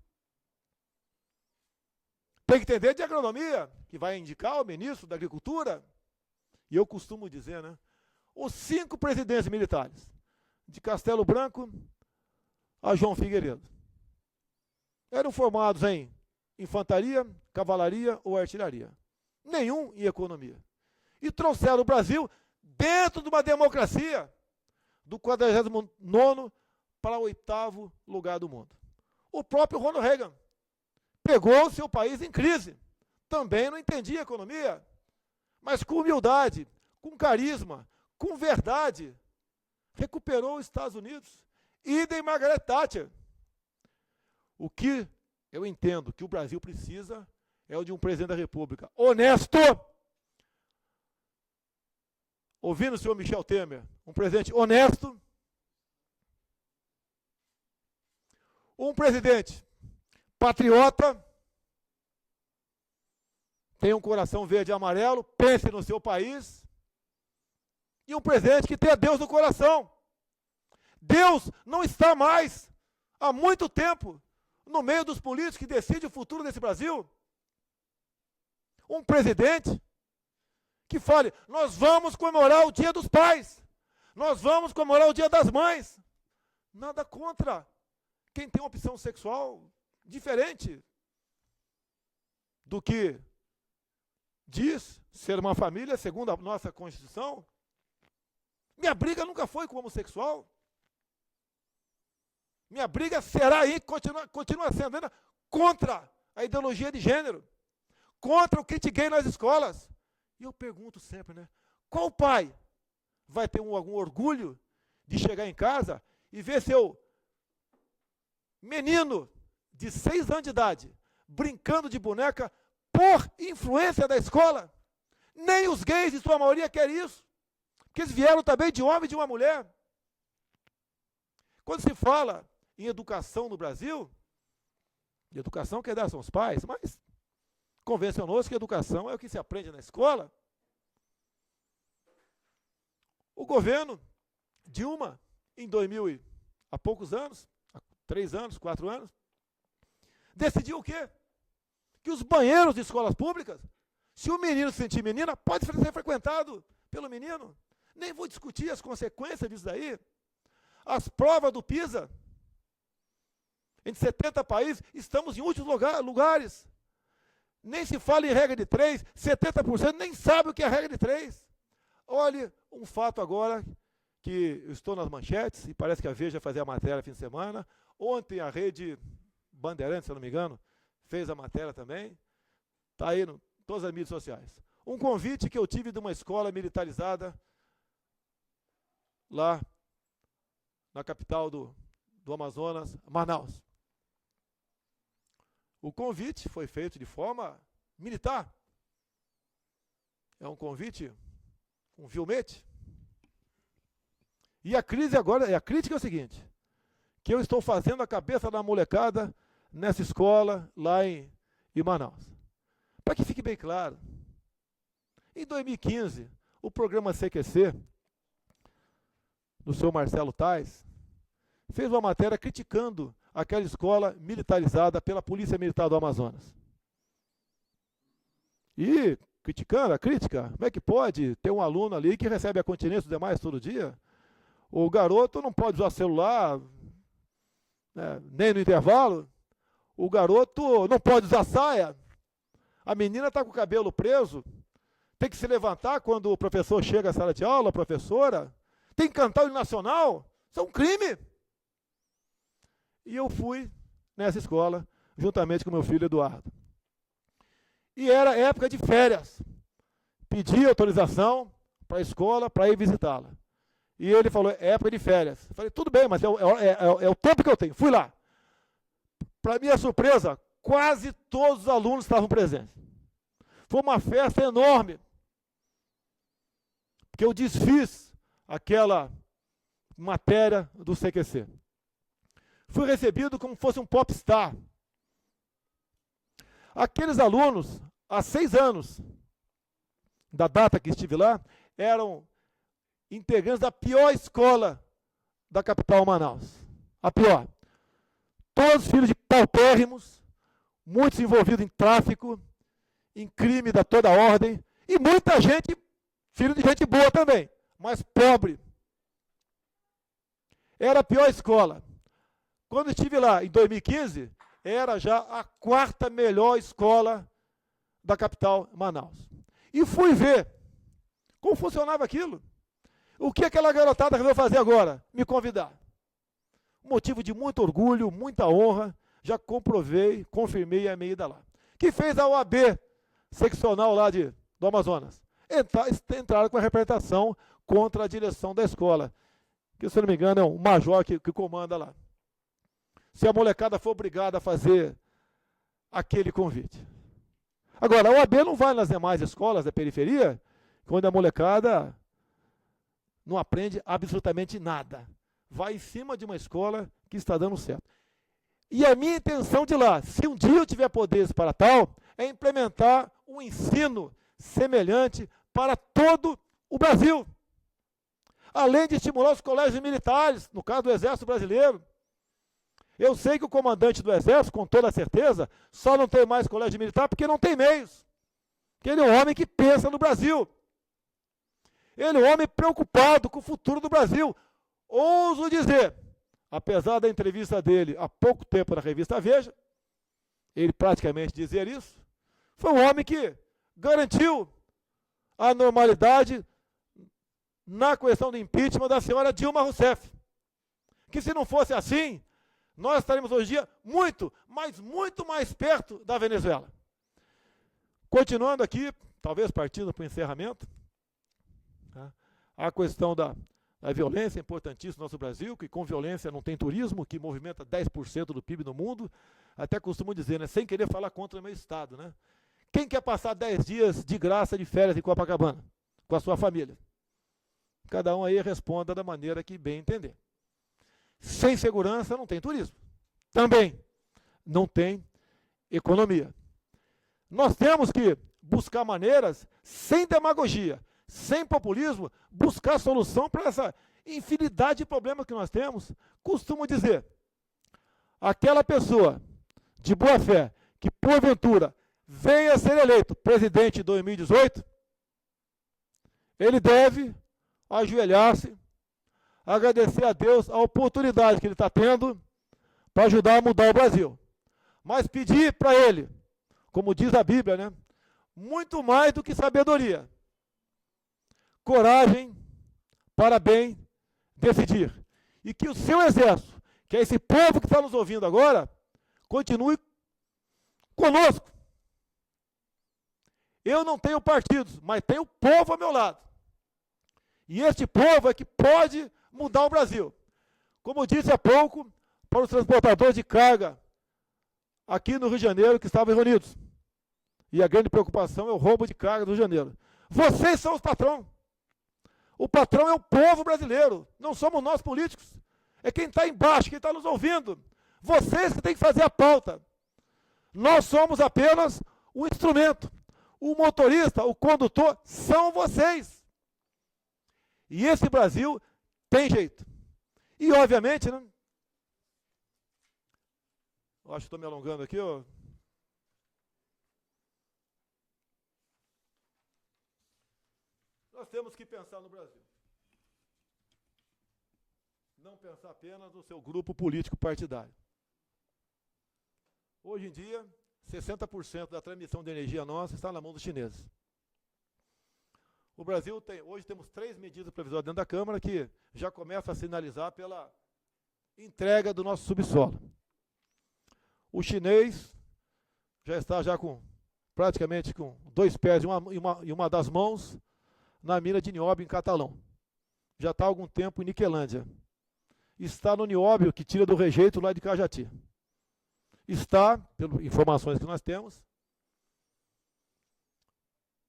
Tem que entender de agronomia, que vai indicar o ministro da Agricultura. E eu costumo dizer, né? Os 5 presidentes militares, de Castelo Branco a João Figueiredo, eram formados em infantaria, cavalaria ou artilharia. Nenhum em economia. E trouxeram o Brasil dentro de uma democracia, do 49º para o 8º lugar do mundo. O próprio Ronald Reagan pegou o seu país em crise. Também não entendia economia, mas com humildade, com carisma, com verdade, recuperou os Estados Unidos. Idem Margaret Thatcher. O que eu entendo que o Brasil precisa é o de um presidente da República honesto. Ouvindo o senhor Michel Temer, um presidente honesto, um presidente patriota, tem um coração verde e amarelo, pense no seu país, e um presidente que tenha Deus no coração. Deus não está mais, há muito tempo, no meio dos políticos que decidem o futuro desse Brasil. Um presidente que fale, nós vamos comemorar o Dia dos Pais, nós vamos comemorar o Dia das Mães. Nada contra quem tem uma opção sexual diferente do que diz ser uma família segundo a nossa Constituição. Minha briga nunca foi com o homossexual. Minha briga será e continua sendo ainda contra a ideologia de gênero, contra o kit gay nas escolas. E eu pergunto sempre, né? Qual pai vai ter algum orgulho de chegar em casa e ver seu menino de 6 anos de idade brincando de boneca por influência da escola? Nem os gays, em sua maioria, querem isso. Porque eles vieram também de um homem e de uma mulher. Quando se fala em educação no Brasil, educação quem dá são os pais, mas convencionou-se que educação é o que se aprende na escola. O governo Dilma, em 2000 e há poucos anos, há 3 anos, 4 anos, decidiu o quê? Que os banheiros de escolas públicas, se o menino se sentir menina, pode ser frequentado pelo menino. Nem vou discutir as consequências disso daí. As provas do PISA, em 70 países, estamos em últimos lugares. Nem se fala em regra de 3, 70% nem sabe o que é a regra de 3. Olhe, um fato agora, que eu estou nas manchetes, e parece que a Veja fazia a matéria fim de semana. Ontem a Rede Bandeirantes, se eu não me engano, fez a matéria também. Está aí em todas as mídias sociais. Um convite que eu tive de uma escola militarizada, lá na capital do Amazonas, Manaus. O convite foi feito de forma militar. É um convite, um vilmete. E a crise agora, a crítica é o seguinte, que eu estou fazendo a cabeça da molecada nessa escola lá em Manaus. Para que fique bem claro, em 2015, o programa CQC, do senhor Marcelo Tais, fez uma matéria criticando aquela escola militarizada pela Polícia Militar do Amazonas. E criticando, a crítica, como é que pode ter um aluno ali que recebe a continência dos demais todo dia? O garoto não pode usar celular, né, nem no intervalo. O garoto não pode usar saia. A menina está com o cabelo preso, tem que se levantar quando o professor chega à sala de aula, a professora. Tem que cantar o hino nacional. Isso é um crime. E eu fui nessa escola, juntamente com meu filho Eduardo. E era época de férias. Pedi autorização para a escola para ir visitá-la. E ele falou, é época de férias. Eu falei, tudo bem, mas é o tempo que eu tenho. Fui lá. Para minha surpresa, quase todos os alunos estavam presentes. Foi uma festa enorme. Porque eu desfiz aquela matéria do CQC. Fui recebido como se fosse um popstar. Aqueles alunos, há 6 anos da data que estive lá, eram integrantes da pior escola da capital Manaus. A pior. Todos filhos de paupérrimos, muitos envolvidos em tráfico, em crime da toda ordem, e muita gente, filho de gente boa também, mas pobre. Era a pior escola. Quando estive lá, em 2015, era já a 4ª melhor escola da capital Manaus. E fui ver como funcionava aquilo. O que aquela garotada resolveu fazer agora? Me convidar. Motivo de muito orgulho, muita honra, já comprovei, confirmei a minha ida lá. Que fez a OAB seccional lá do Amazonas. Entraram com a representação contra a direção da escola, que, se não me engano, é um major que comanda lá. Se a molecada for obrigada a fazer aquele convite. Agora, a OAB não vai nas demais escolas da periferia, quando a molecada não aprende absolutamente nada. Vai em cima de uma escola que está dando certo. E a minha intenção de lá, se um dia eu tiver poderes para tal, é implementar um ensino semelhante para todo o Brasil. Além de estimular os colégios militares, no caso do Exército Brasileiro. Eu sei que o comandante do Exército, com toda certeza, só não tem mais colégio militar porque não tem meios. Porque ele é um homem que pensa no Brasil. Ele é um homem preocupado com o futuro do Brasil. Ouso dizer, apesar da entrevista dele há pouco tempo na revista Veja, ele praticamente dizer isso, foi um homem que garantiu a normalidade na questão do impeachment da senhora Dilma Rousseff. Que se não fosse assim, nós estaremos hoje em dia muito, mas muito mais perto da Venezuela. Continuando aqui, talvez partindo para o encerramento, tá? A questão da violência é importantíssima no nosso Brasil, que com violência não tem turismo, que movimenta 10% do PIB no mundo. Até costumo dizer, né, sem querer falar contra o meu estado, né? Quem quer passar 10 dias de graça de férias em Copacabana, com a sua família? Cada um aí responda da maneira que bem entender. Sem segurança não tem turismo. Também não tem economia. Nós temos que buscar maneiras, sem demagogia, sem populismo, buscar solução para essa infinidade de problemas que nós temos. Costumo dizer, aquela pessoa de boa fé que, porventura, venha a ser eleito presidente em 2018, ele deve ajoelhar-se, agradecer a Deus a oportunidade que ele está tendo para ajudar a mudar o Brasil. Mas pedir para ele, como diz a Bíblia, né, muito mais do que sabedoria, coragem para bem decidir. E que o seu exército, que é esse povo que está nos ouvindo agora, continue conosco. Eu não tenho partidos, mas tenho o povo ao meu lado. E este povo é que pode mudar o Brasil. Como eu disse há pouco, para os transportadores de carga aqui no Rio de Janeiro que estavam reunidos. E a grande preocupação é o roubo de carga do Rio de Janeiro. Vocês são os patrões. O patrão é o povo brasileiro, não somos nós políticos. É quem está embaixo, quem está nos ouvindo. Vocês que têm que fazer a pauta. Nós somos apenas o instrumento. O motorista, o condutor, são vocês. E esse Brasil tem jeito. E, obviamente, né? Eu acho que estou me alongando aqui, ó. Nós temos que pensar no Brasil. Não pensar apenas no seu grupo político partidário. Hoje em dia, 60% da transmissão de energia nossa está na mão dos chineses. O Brasil tem, hoje temos 3 medidas provisórias dentro da Câmara que já começam a sinalizar pela entrega do nosso subsolo. O chinês já está praticamente com 2 pés e uma das mãos na mina de nióbio em Catalão. Já está há algum tempo em Niquelândia. Está no nióbio que tira do rejeito lá de Cajati. Está, pelas informações que nós temos,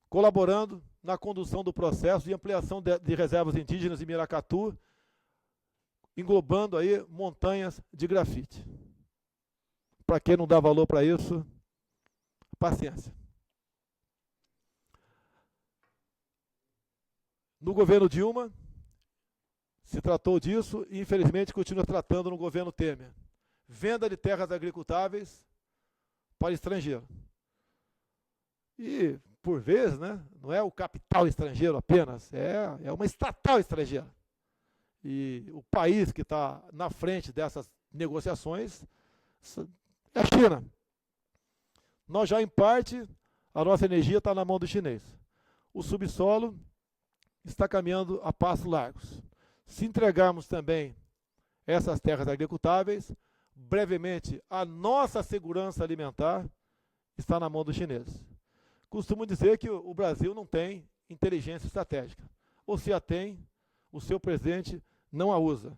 colaborando na condução do processo de ampliação de reservas indígenas em Miracatu, englobando aí montanhas de grafite. Para quem não dá valor para isso, paciência. No governo Dilma, se tratou disso e, infelizmente, continua tratando no governo Temer. Venda de terras agricultáveis para estrangeiro. E, por vezes, né, não é o capital estrangeiro apenas, é uma estatal estrangeira. E o país que está na frente dessas negociações é a China. Nós já, em parte, a nossa energia está na mão do chinês. O subsolo está caminhando a passos largos. Se entregarmos também essas terras agricultáveis, brevemente, a nossa segurança alimentar está na mão dos chineses. Costumo dizer que o Brasil não tem inteligência estratégica. Ou se a tem, o seu presidente não a usa.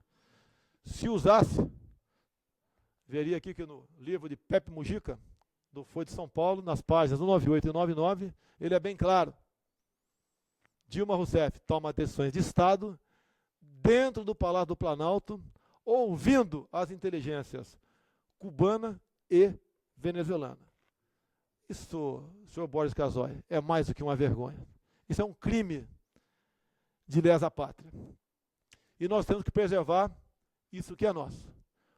Se usasse, veria aqui que no livro de Pepe Mujica, do Folha de São Paulo, nas páginas 198 e 99, ele é bem claro. Dilma Rousseff toma decisões de Estado dentro do Palácio do Planalto, ouvindo as inteligências cubana e venezuelana. Isso, senhor Boris Casoy, é mais do que uma vergonha. Isso é um crime de lesa pátria. E nós temos que preservar isso que é nosso.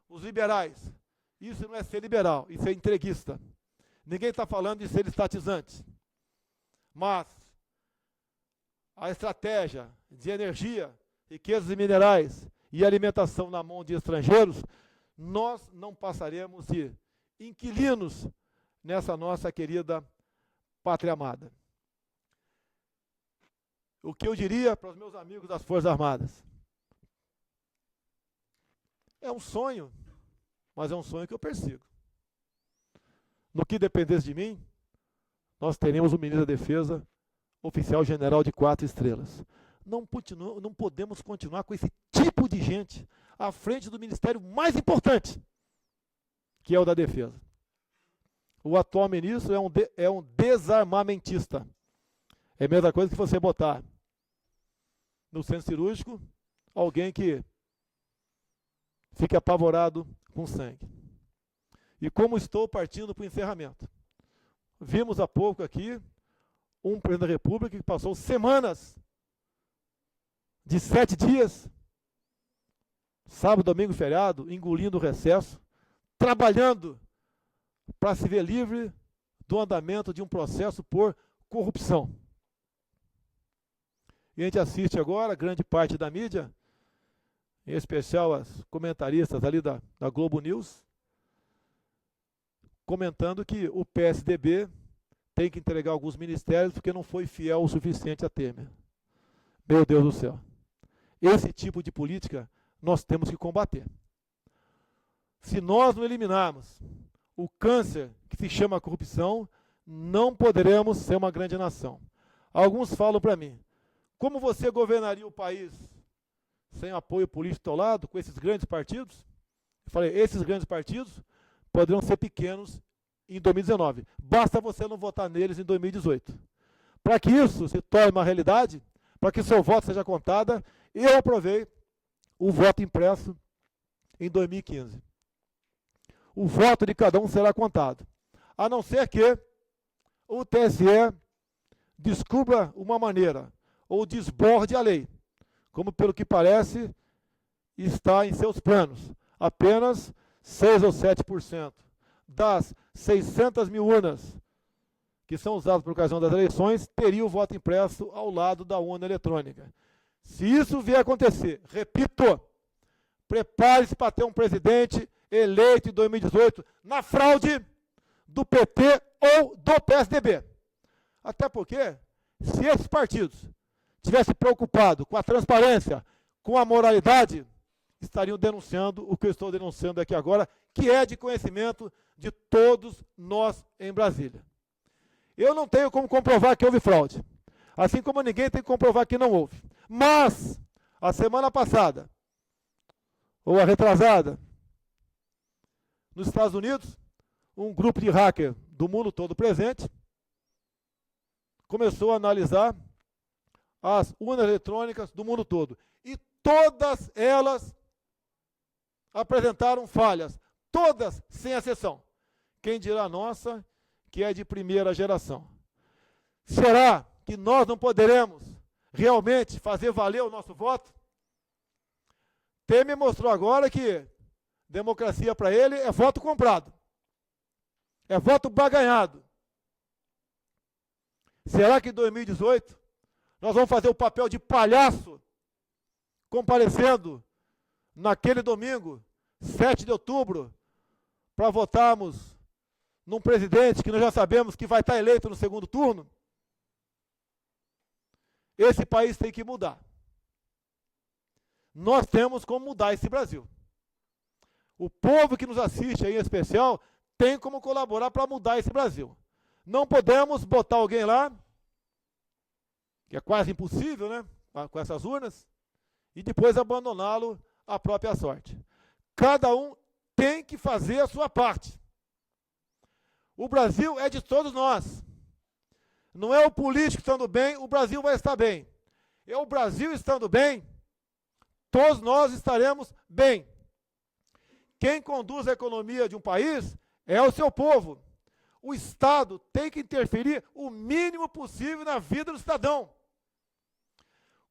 Os liberais, isso não é ser liberal, isso é entreguista. Ninguém está falando de ser estatizante. Mas a estratégia de energia, riquezas e minerais e alimentação na mão de estrangeiros, nós não passaremos de inquilinos nessa nossa querida pátria amada. O que eu diria para os meus amigos das Forças Armadas? É um sonho, mas é um sonho que eu persigo. No que dependesse de mim, nós teremos um ministro da Defesa, oficial general de 4 estrelas. Não podemos continuar com esse tipo de gente à frente do ministério mais importante, que é o da Defesa. O atual ministro é um desarmamentista. É a mesma coisa que você botar no centro cirúrgico alguém que fica apavorado com sangue. E como estou partindo para o encerramento. Vimos há pouco aqui um presidente da República que passou semanas de 7 dias, sábado, domingo e feriado, engolindo o recesso, trabalhando para se ver livre do andamento de um processo por corrupção. E a gente assiste agora, grande parte da mídia, em especial as comentaristas ali da Globo News, comentando que o PSDB tem que entregar alguns ministérios porque não foi fiel o suficiente a Temer. Meu Deus do céu. Esse tipo de política nós temos que combater. Se nós não eliminarmos o câncer que se chama corrupção, não poderemos ser uma grande nação. Alguns falam para mim, como você governaria o país sem apoio político ao lado, com esses grandes partidos? Eu falei, esses grandes partidos poderão ser pequenos em 2019. Basta você não votar neles em 2018. Para que isso se torne uma realidade, para que seu voto seja contado, eu aprovei o voto impresso em 2015. O voto de cada um será contado, a não ser que o TSE descubra uma maneira, ou desborde a lei, como pelo que parece está em seus planos. Apenas 6 ou 7% das 600 mil urnas que são usadas por ocasião das eleições teria o voto impresso ao lado da urna eletrônica. Se isso vier a acontecer, repito, prepare-se para ter um presidente eleito em 2018 na fraude do PT ou do PSDB. Até porque, se esses partidos tivessem preocupado com a transparência, com a moralidade, estariam denunciando o que eu estou denunciando aqui agora, que é de conhecimento de todos nós em Brasília. Eu não tenho como comprovar que houve fraude, assim como ninguém tem que comprovar que não houve. Mas, a semana passada, ou a retrasada, nos Estados Unidos, um grupo de hacker do mundo todo presente começou a analisar as urnas eletrônicas do mundo todo. E todas elas apresentaram falhas, todas sem exceção. Quem dirá a nossa, que é de primeira geração. Será que nós não poderemos realmente fazer valer o nosso voto? Temer mostrou agora que democracia para ele é voto comprado, é voto barganhado. Será que em 2018 nós vamos fazer o papel de palhaço, comparecendo naquele domingo, 7 de outubro, para votarmos num presidente que nós já sabemos que vai estar eleito no segundo turno? Esse país tem que mudar. Nós temos como mudar esse Brasil. O povo que nos assiste aí em especial tem como colaborar para mudar esse Brasil. Não podemos botar alguém lá, que é quase impossível, né, com essas urnas, e depois abandoná-lo à própria sorte. Cada um tem que fazer a sua parte. O Brasil é de todos nós. Não é o político estando bem, o Brasil vai estar bem. É o Brasil estando bem, todos nós estaremos bem. Quem conduz a economia de um país é o seu povo. O Estado tem que interferir o mínimo possível na vida do cidadão.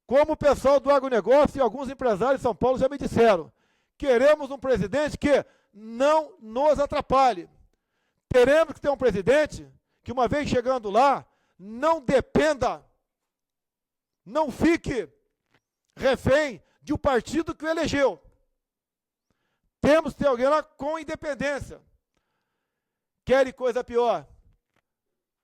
Como o pessoal do agronegócio e alguns empresários de São Paulo já me disseram, queremos um presidente que não nos atrapalhe. Teremos que ter um presidente que, uma vez chegando lá, não dependa, não fique refém de um partido que o elegeu. Temos que ter alguém lá com independência. Querem coisa pior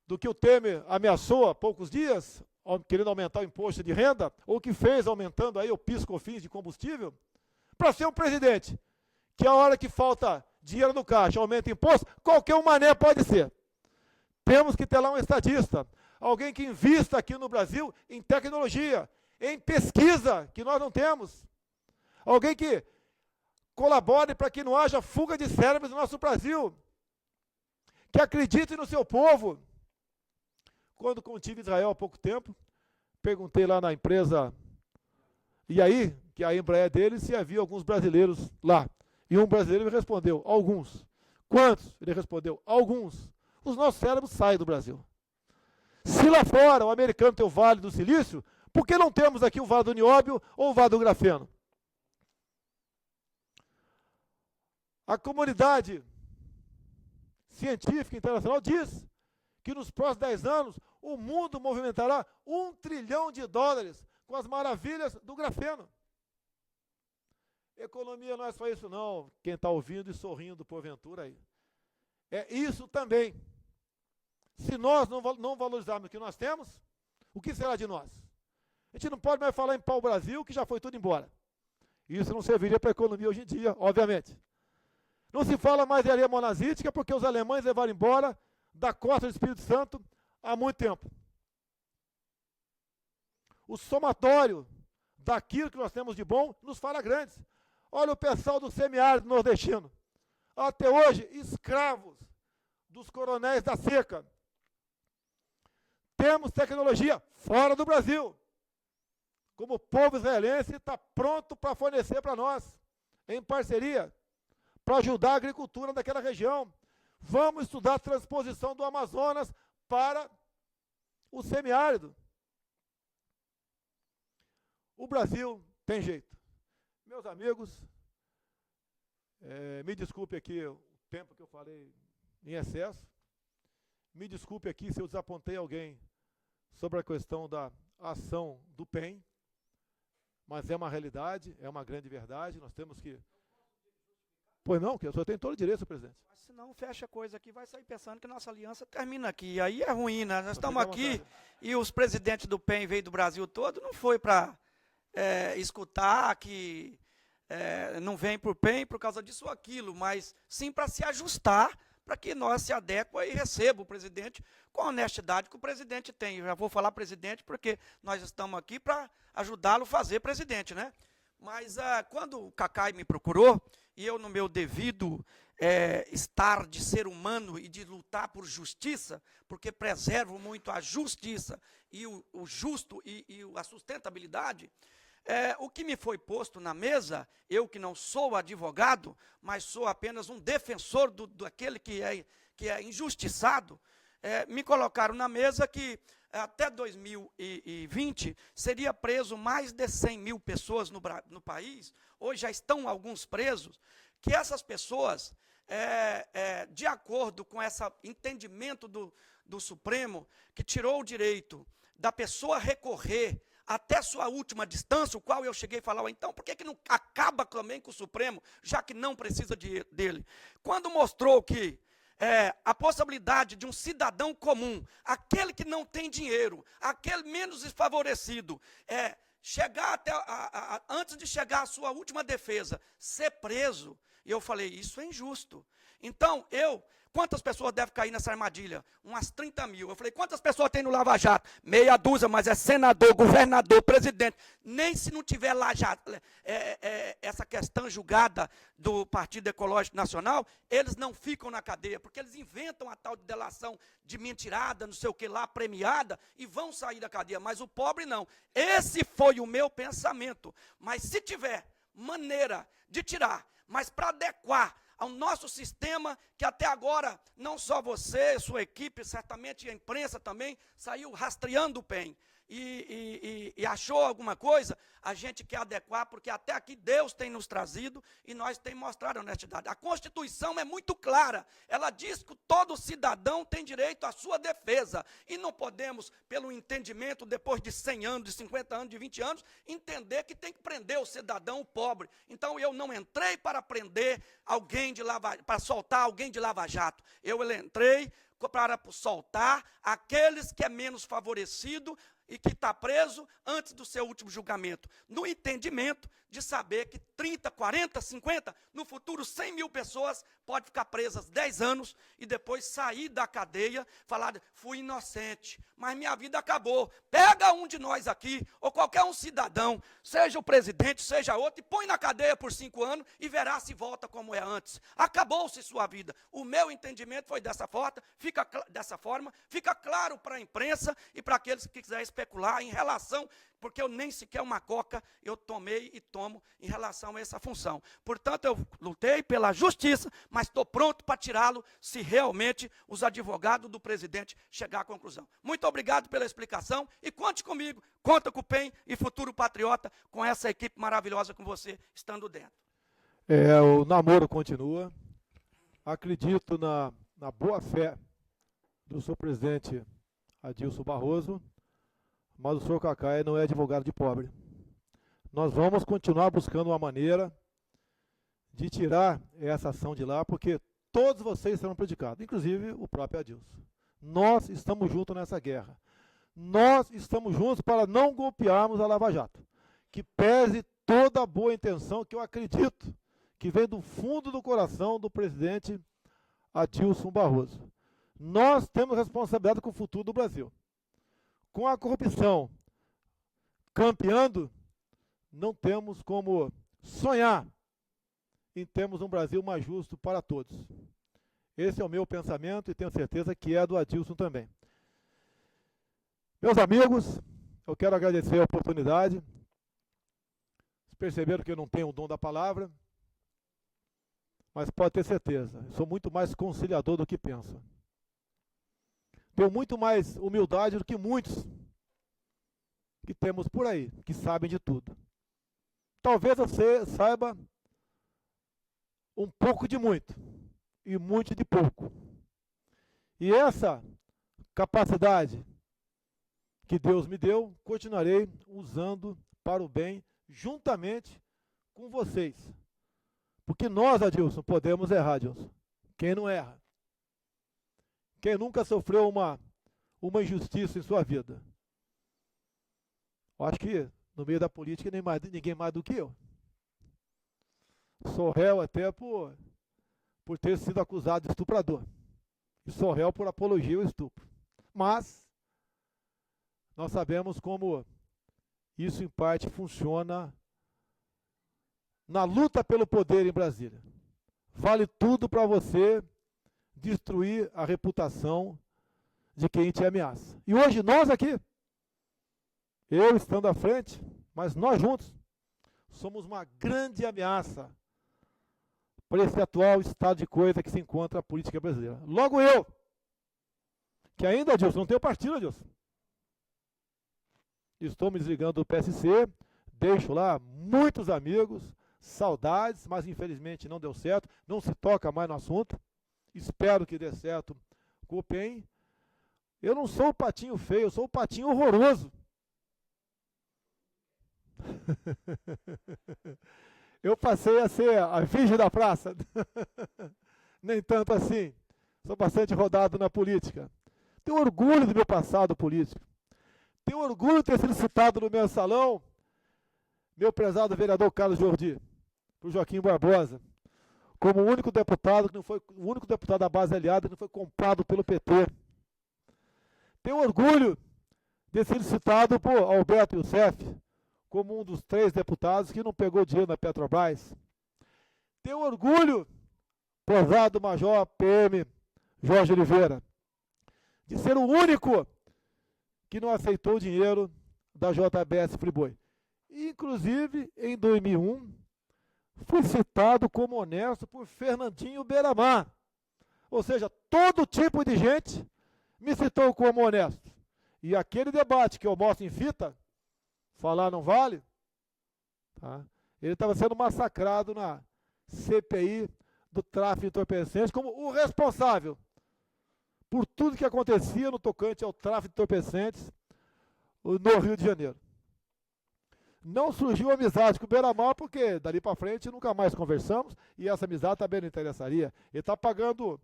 do que o Temer ameaçou há poucos dias, querendo aumentar o imposto de renda, ou que fez aumentando aí o PIS/COFINS de combustível, para ser um presidente que a hora que falta dinheiro no caixa aumenta imposto, qualquer um mané pode ser. Temos que ter lá um estadista, alguém que invista aqui no Brasil em tecnologia, em pesquisa, que nós não temos. Alguém que colabore para que não haja fuga de cérebros no nosso Brasil. Que acredite no seu povo. Quando contive Israel há pouco tempo, perguntei lá na empresa, e aí, que a Embraer deles, se havia alguns brasileiros lá. E um brasileiro me respondeu, alguns. Quantos? Ele respondeu, alguns. Os nossos cérebros saem do Brasil. Se lá fora o americano tem o Vale do Silício, Por que não temos aqui o Vale do Nióbio ou o Vale do Grafeno? A comunidade científica internacional diz que nos próximos 10 anos o mundo movimentará $1 trilhão com as maravilhas do grafeno. Economia não é só isso não, quem está ouvindo e sorrindo porventura aí. É isso também. Se nós não valorizarmos o que nós temos, o que será de nós? A gente não pode mais falar em pau-brasil, que já foi tudo embora. Isso não serviria para a economia hoje em dia, obviamente. Não se fala mais em areia monazítica, porque os alemães levaram embora da costa do Espírito Santo há muito tempo. O somatório daquilo que nós temos de bom nos fará grandes. Olha o pessoal do semiárido nordestino. Até hoje, escravos dos coronéis da seca. Temos tecnologia fora do Brasil. Como o povo israelense está pronto para fornecer para nós, em parceria, para ajudar a agricultura daquela região. Vamos estudar a transposição do Amazonas para o semiárido. O Brasil tem jeito. Meus amigos, me desculpe aqui o tempo que eu falei em excesso. Me desculpe aqui se eu desapontei alguém sobre a questão da ação do PEN, mas é uma realidade, é uma grande verdade, nós temos que... Pois não, que o senhor tem todo o direito, senhor presidente. Mas se não fecha a coisa aqui, vai sair pensando que nossa aliança termina aqui. Aí é ruim, né? Nós estamos aqui e os presidentes do PEN veio do Brasil todo, não foi para escutar que não vem para o PEN por causa disso ou aquilo, mas sim para se ajustar, para que nós se adequem e recebam o presidente com a honestidade que o presidente tem. Eu já vou falar presidente porque nós estamos aqui para ajudá-lo a fazer presidente, né? Mas quando o Cacai me procurou, e eu no meu devido estar de ser humano e de lutar por justiça, porque preservo muito a justiça e o justo e a sustentabilidade, o que me foi posto na mesa, eu que não sou advogado, mas sou apenas um defensor daquele que é injustiçado, me colocaram na mesa que até 2020 seria preso mais de 100 mil pessoas no país, hoje já estão alguns presos, que essas pessoas, de acordo com esse entendimento do Supremo, que tirou o direito da pessoa recorrer até sua última distância, o qual eu cheguei a falar, então, por que não acaba também com o Supremo, já que não precisa dele? Quando mostrou que a possibilidade de um cidadão comum, aquele que não tem dinheiro, aquele menos desfavorecido, chegar até, antes de chegar à sua última defesa, ser preso, e eu falei, isso é injusto. Então, quantas pessoas devem cair nessa armadilha? Umas 30 mil. Eu falei, quantas pessoas tem no Lava Jato? Meia dúzia, mas é senador, governador, presidente. Nem se não tiver lá já essa questão julgada do Partido Ecológico Nacional, eles não ficam na cadeia, porque eles inventam a tal de delação de mentirada, não sei o que lá, premiada, e vão sair da cadeia. Mas o pobre não. Esse foi o meu pensamento. Mas se tiver maneira de tirar, mas para adequar ao nosso sistema, que até agora, não só você, sua equipe, certamente a imprensa também, saiu rastreando o PEN e achou alguma coisa, a gente quer adequar, porque até aqui Deus tem nos trazido e nós temos mostrado a honestidade. A Constituição é muito clara, ela diz que todo cidadão tem direito à sua defesa, e não podemos, pelo entendimento, depois de 100 anos, de 50 anos, de 20 anos, entender que tem que prender o cidadão pobre. Então eu não entrei para prender alguém para soltar alguém de Lava Jato, eu entrei para soltar aqueles que é menos favorecido e que está preso antes do seu último julgamento, no entendimento de saber que 30, 40, 50, no futuro 100 mil pessoas podem ficar presas 10 anos e depois sair da cadeia, falar, fui inocente, mas minha vida acabou. Pega um de nós aqui, ou qualquer um cidadão, seja o presidente, seja outro, e põe na cadeia por 5 anos e verá se volta como é antes. Acabou-se sua vida. O meu entendimento foi dessa forma, fica claro para a imprensa e para aqueles que quiserem especular em relação, porque eu nem sequer uma coca eu tomei e tomo tomo em relação a essa função. Portanto, eu lutei pela justiça, mas estou pronto para tirá-lo se realmente os advogados do presidente chegar à conclusão. Muito obrigado pela explicação e conte comigo, conta com o PEN e Futuro Patriota, com essa equipe maravilhosa com você estando dentro. O namoro continua. Acredito na boa fé do senhor presidente Adilson Barroso, mas o senhor Cacai não é advogado de pobre. Nós vamos continuar buscando uma maneira de tirar essa ação de lá, porque todos vocês serão prejudicados, inclusive o próprio Adilson. Nós estamos juntos nessa guerra. Nós estamos juntos para não golpearmos a Lava Jato. Que pese toda a boa intenção, que eu acredito que vem do fundo do coração do presidente Adilson Barroso. Nós temos responsabilidade com o futuro do Brasil. Com a corrupção campeando, não temos como sonhar em termos um Brasil mais justo para todos. Esse é o meu pensamento e tenho certeza que é do Adilson também. Meus amigos, eu quero agradecer a oportunidade. Vocês perceberam que eu não tenho o dom da palavra, mas pode ter certeza, eu sou muito mais conciliador do que penso. Tenho muito mais humildade do que muitos que temos por aí, que sabem de tudo. Talvez você saiba um pouco de muito e muito de pouco. E essa capacidade que Deus me deu, continuarei usando para o bem, juntamente com vocês. Porque nós, Adilson, podemos errar, Adilson. Quem não erra? Quem nunca sofreu uma injustiça em sua vida? Eu acho que no meio da política ninguém mais do que eu. Sou réu até por ter sido acusado de estuprador. E sou réu por apologia ao estupro. Mas nós sabemos como isso em parte funciona na luta pelo poder em Brasília. Vale tudo para você destruir a reputação de quem te ameaça. E hoje nós aqui, eu estando à frente, mas nós juntos, somos uma grande ameaça para esse atual estado de coisa que se encontra a política brasileira. Logo eu, que ainda, Adilson, não tenho partido, Adilson. Estou me desligando do PSC, deixo lá muitos amigos, saudades, mas infelizmente não deu certo, não se toca mais no assunto. Espero que dê certo com o PEN. Eu não sou o patinho feio, eu sou o patinho horroroso. Eu passei a ser a virgem da praça. Nem tanto assim. Sou bastante rodado na política. Tenho orgulho do meu passado político. Tenho orgulho de ter sido citado no meu salão, meu prezado vereador Carlos Jordi, por Joaquim Barbosa, como o único deputado que não foi o único deputado da base aliada que não foi comprado pelo PT. Tenho orgulho de ser citado por Alberto Youssef como um dos 3 deputados que não pegou dinheiro na Petrobras. Tenho orgulho, prezado Major PM Jorge Oliveira, de ser o único que não aceitou o dinheiro da JBS Friboi. Inclusive, em 2001, fui citado como honesto por Fernandinho Beiramar. Ou seja, todo tipo de gente me citou como honesto. E aquele debate que eu mostro em fita, falar não vale, tá? Ele estava sendo massacrado na CPI do tráfico de entorpecentes como o responsável por tudo que acontecia no tocante ao tráfico de entorpecentes no Rio de Janeiro. Não surgiu amizade com o Beiramar, porque dali para frente nunca mais conversamos, e essa amizade também não interessaria. Ele está pagando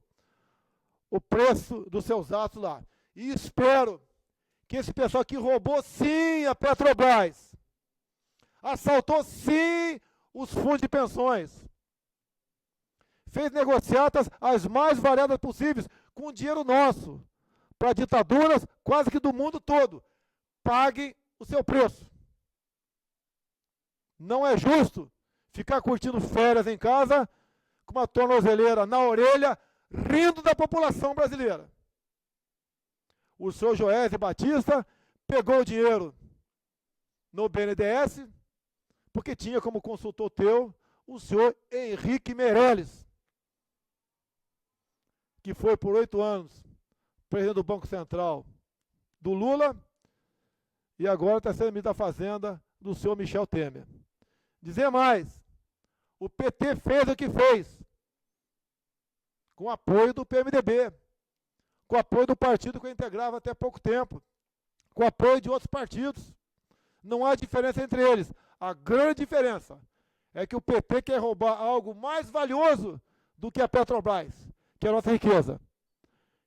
o preço dos seus atos lá. E espero que esse pessoal que roubou sim a Petrobras, assaltou sim os fundos de pensões, fez negociatas as mais variadas possíveis, com dinheiro nosso, para ditaduras quase que do mundo todo, paguem o seu preço. Não é justo ficar curtindo férias em casa, com uma tornozeleira na orelha, rindo da população brasileira. O senhor Joésio Batista pegou o dinheiro no BNDES, porque tinha como consultor teu o senhor Henrique Meirelles, que foi por 8 anos presidente do Banco Central do Lula e agora está sendo ministro da Fazenda do senhor Michel Temer. Dizer mais, o PT fez o que fez, com apoio do PMDB, com apoio do partido que eu integrava até pouco tempo, com apoio de outros partidos. Não há diferença entre eles. A grande diferença é que o PT quer roubar algo mais valioso do que a Petrobras, que é a nossa riqueza,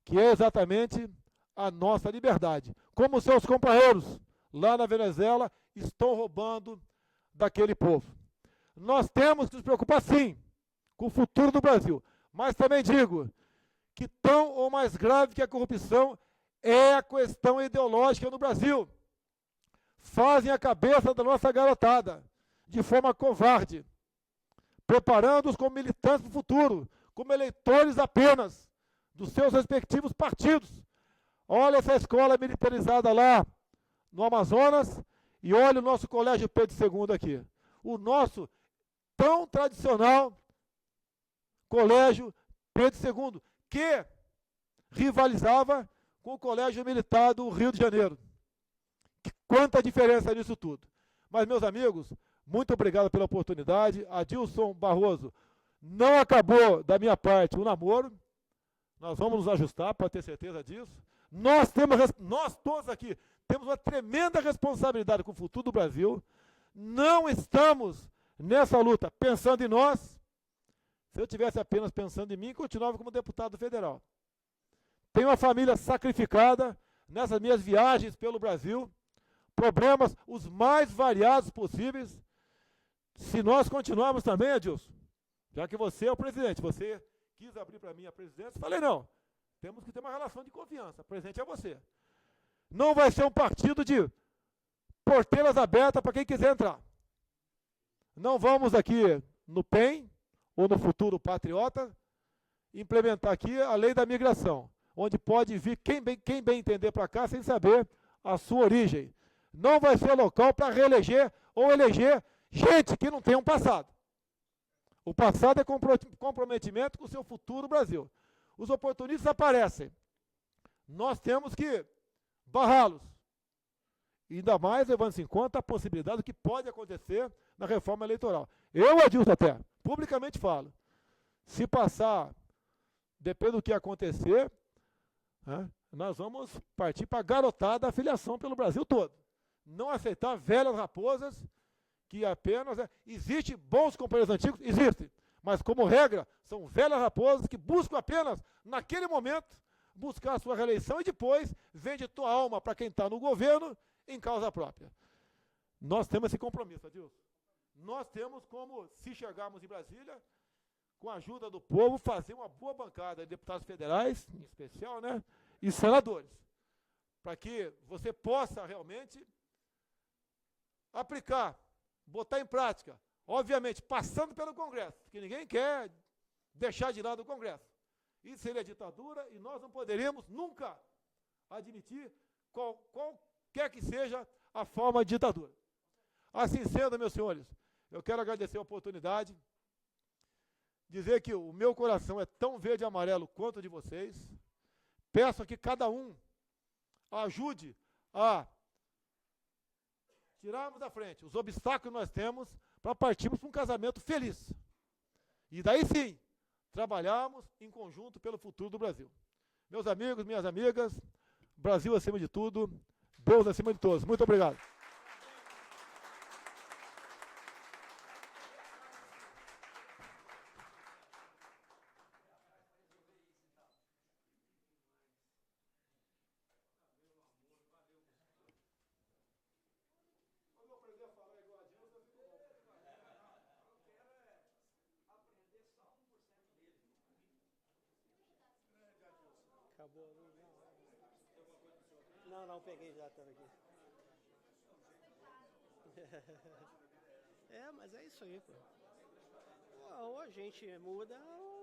que é exatamente a nossa liberdade. Como seus companheiros lá na Venezuela estão roubando daquele povo. Nós temos que nos preocupar, sim, com o futuro do Brasil. Mas também digo que tão ou mais grave que a corrupção é a questão ideológica no Brasil. Fazem a cabeça da nossa garotada de forma covarde, preparando-os como militantes do futuro, como eleitores apenas dos seus respectivos partidos. Olha essa escola militarizada lá no Amazonas e olha o nosso colégio Pedro II aqui. O nosso tão tradicional colégio Pedro II, que rivalizava com o colégio militar do Rio de Janeiro. Quanta diferença nisso tudo. Mas, meus amigos, muito obrigado pela oportunidade. Adilson Barroso, não acabou da minha parte o namoro. Nós vamos nos ajustar para ter certeza disso. Nós todos aqui temos uma tremenda responsabilidade com o futuro do Brasil. Não estamos nessa luta pensando em nós. Se eu tivesse apenas pensando em mim, continuava como deputado federal. Tenho uma família sacrificada nessas minhas viagens pelo Brasil. Problemas os mais variados possíveis. Se nós continuarmos também, Adilson, já que você é o presidente, você quis abrir para mim a presidência, falei, não, temos que ter uma relação de confiança. O presidente é você. Não vai ser um partido de porteiras abertas para quem quiser entrar. Não vamos aqui no PEN, ou no futuro Patriota, implementar aqui a lei da migração, onde pode vir quem bem entender para cá sem saber a sua origem. Não vai ser local para reeleger ou eleger gente que não tem um passado. O passado é comprometimento com o seu futuro Brasil. Os oportunistas aparecem. Nós temos que barrá-los. Ainda mais levando-se em conta a possibilidade do que pode acontecer na reforma eleitoral. Eu, Adilson, até, publicamente falo, se passar, depende do que acontecer, né, nós vamos partir para a garotada da filiação pelo Brasil todo. Não aceitar velhas raposas que apenas... Existem bons companheiros antigos? Existem. Mas, como regra, são velhas raposas que buscam apenas, naquele momento, buscar a sua reeleição e depois vende tua alma para quem está no governo em causa própria. Nós temos esse compromisso, Adilson. Nós temos como, se chegarmos em Brasília, com a ajuda do povo, fazer uma boa bancada de deputados federais, em especial, né, e senadores, para que você possa realmente aplicar, botar em prática, obviamente, passando pelo Congresso, porque ninguém quer deixar de lado o Congresso. Isso seria ditadura e nós não poderíamos nunca admitir qualquer que seja a forma de ditadura. Assim sendo, meus senhores, eu quero agradecer a oportunidade, dizer que o meu coração é tão verde e amarelo quanto o de vocês. Peço que cada um ajude a tirarmos da frente os obstáculos que nós temos para partirmos para um casamento feliz. E daí sim, trabalharmos em conjunto pelo futuro do Brasil. Meus amigos, minhas amigas, Brasil acima de tudo, Deus acima de todos. Muito obrigado. Acabou. Não, peguei já, estava aqui. É, mas é isso aí, pô. Ou a gente muda, ou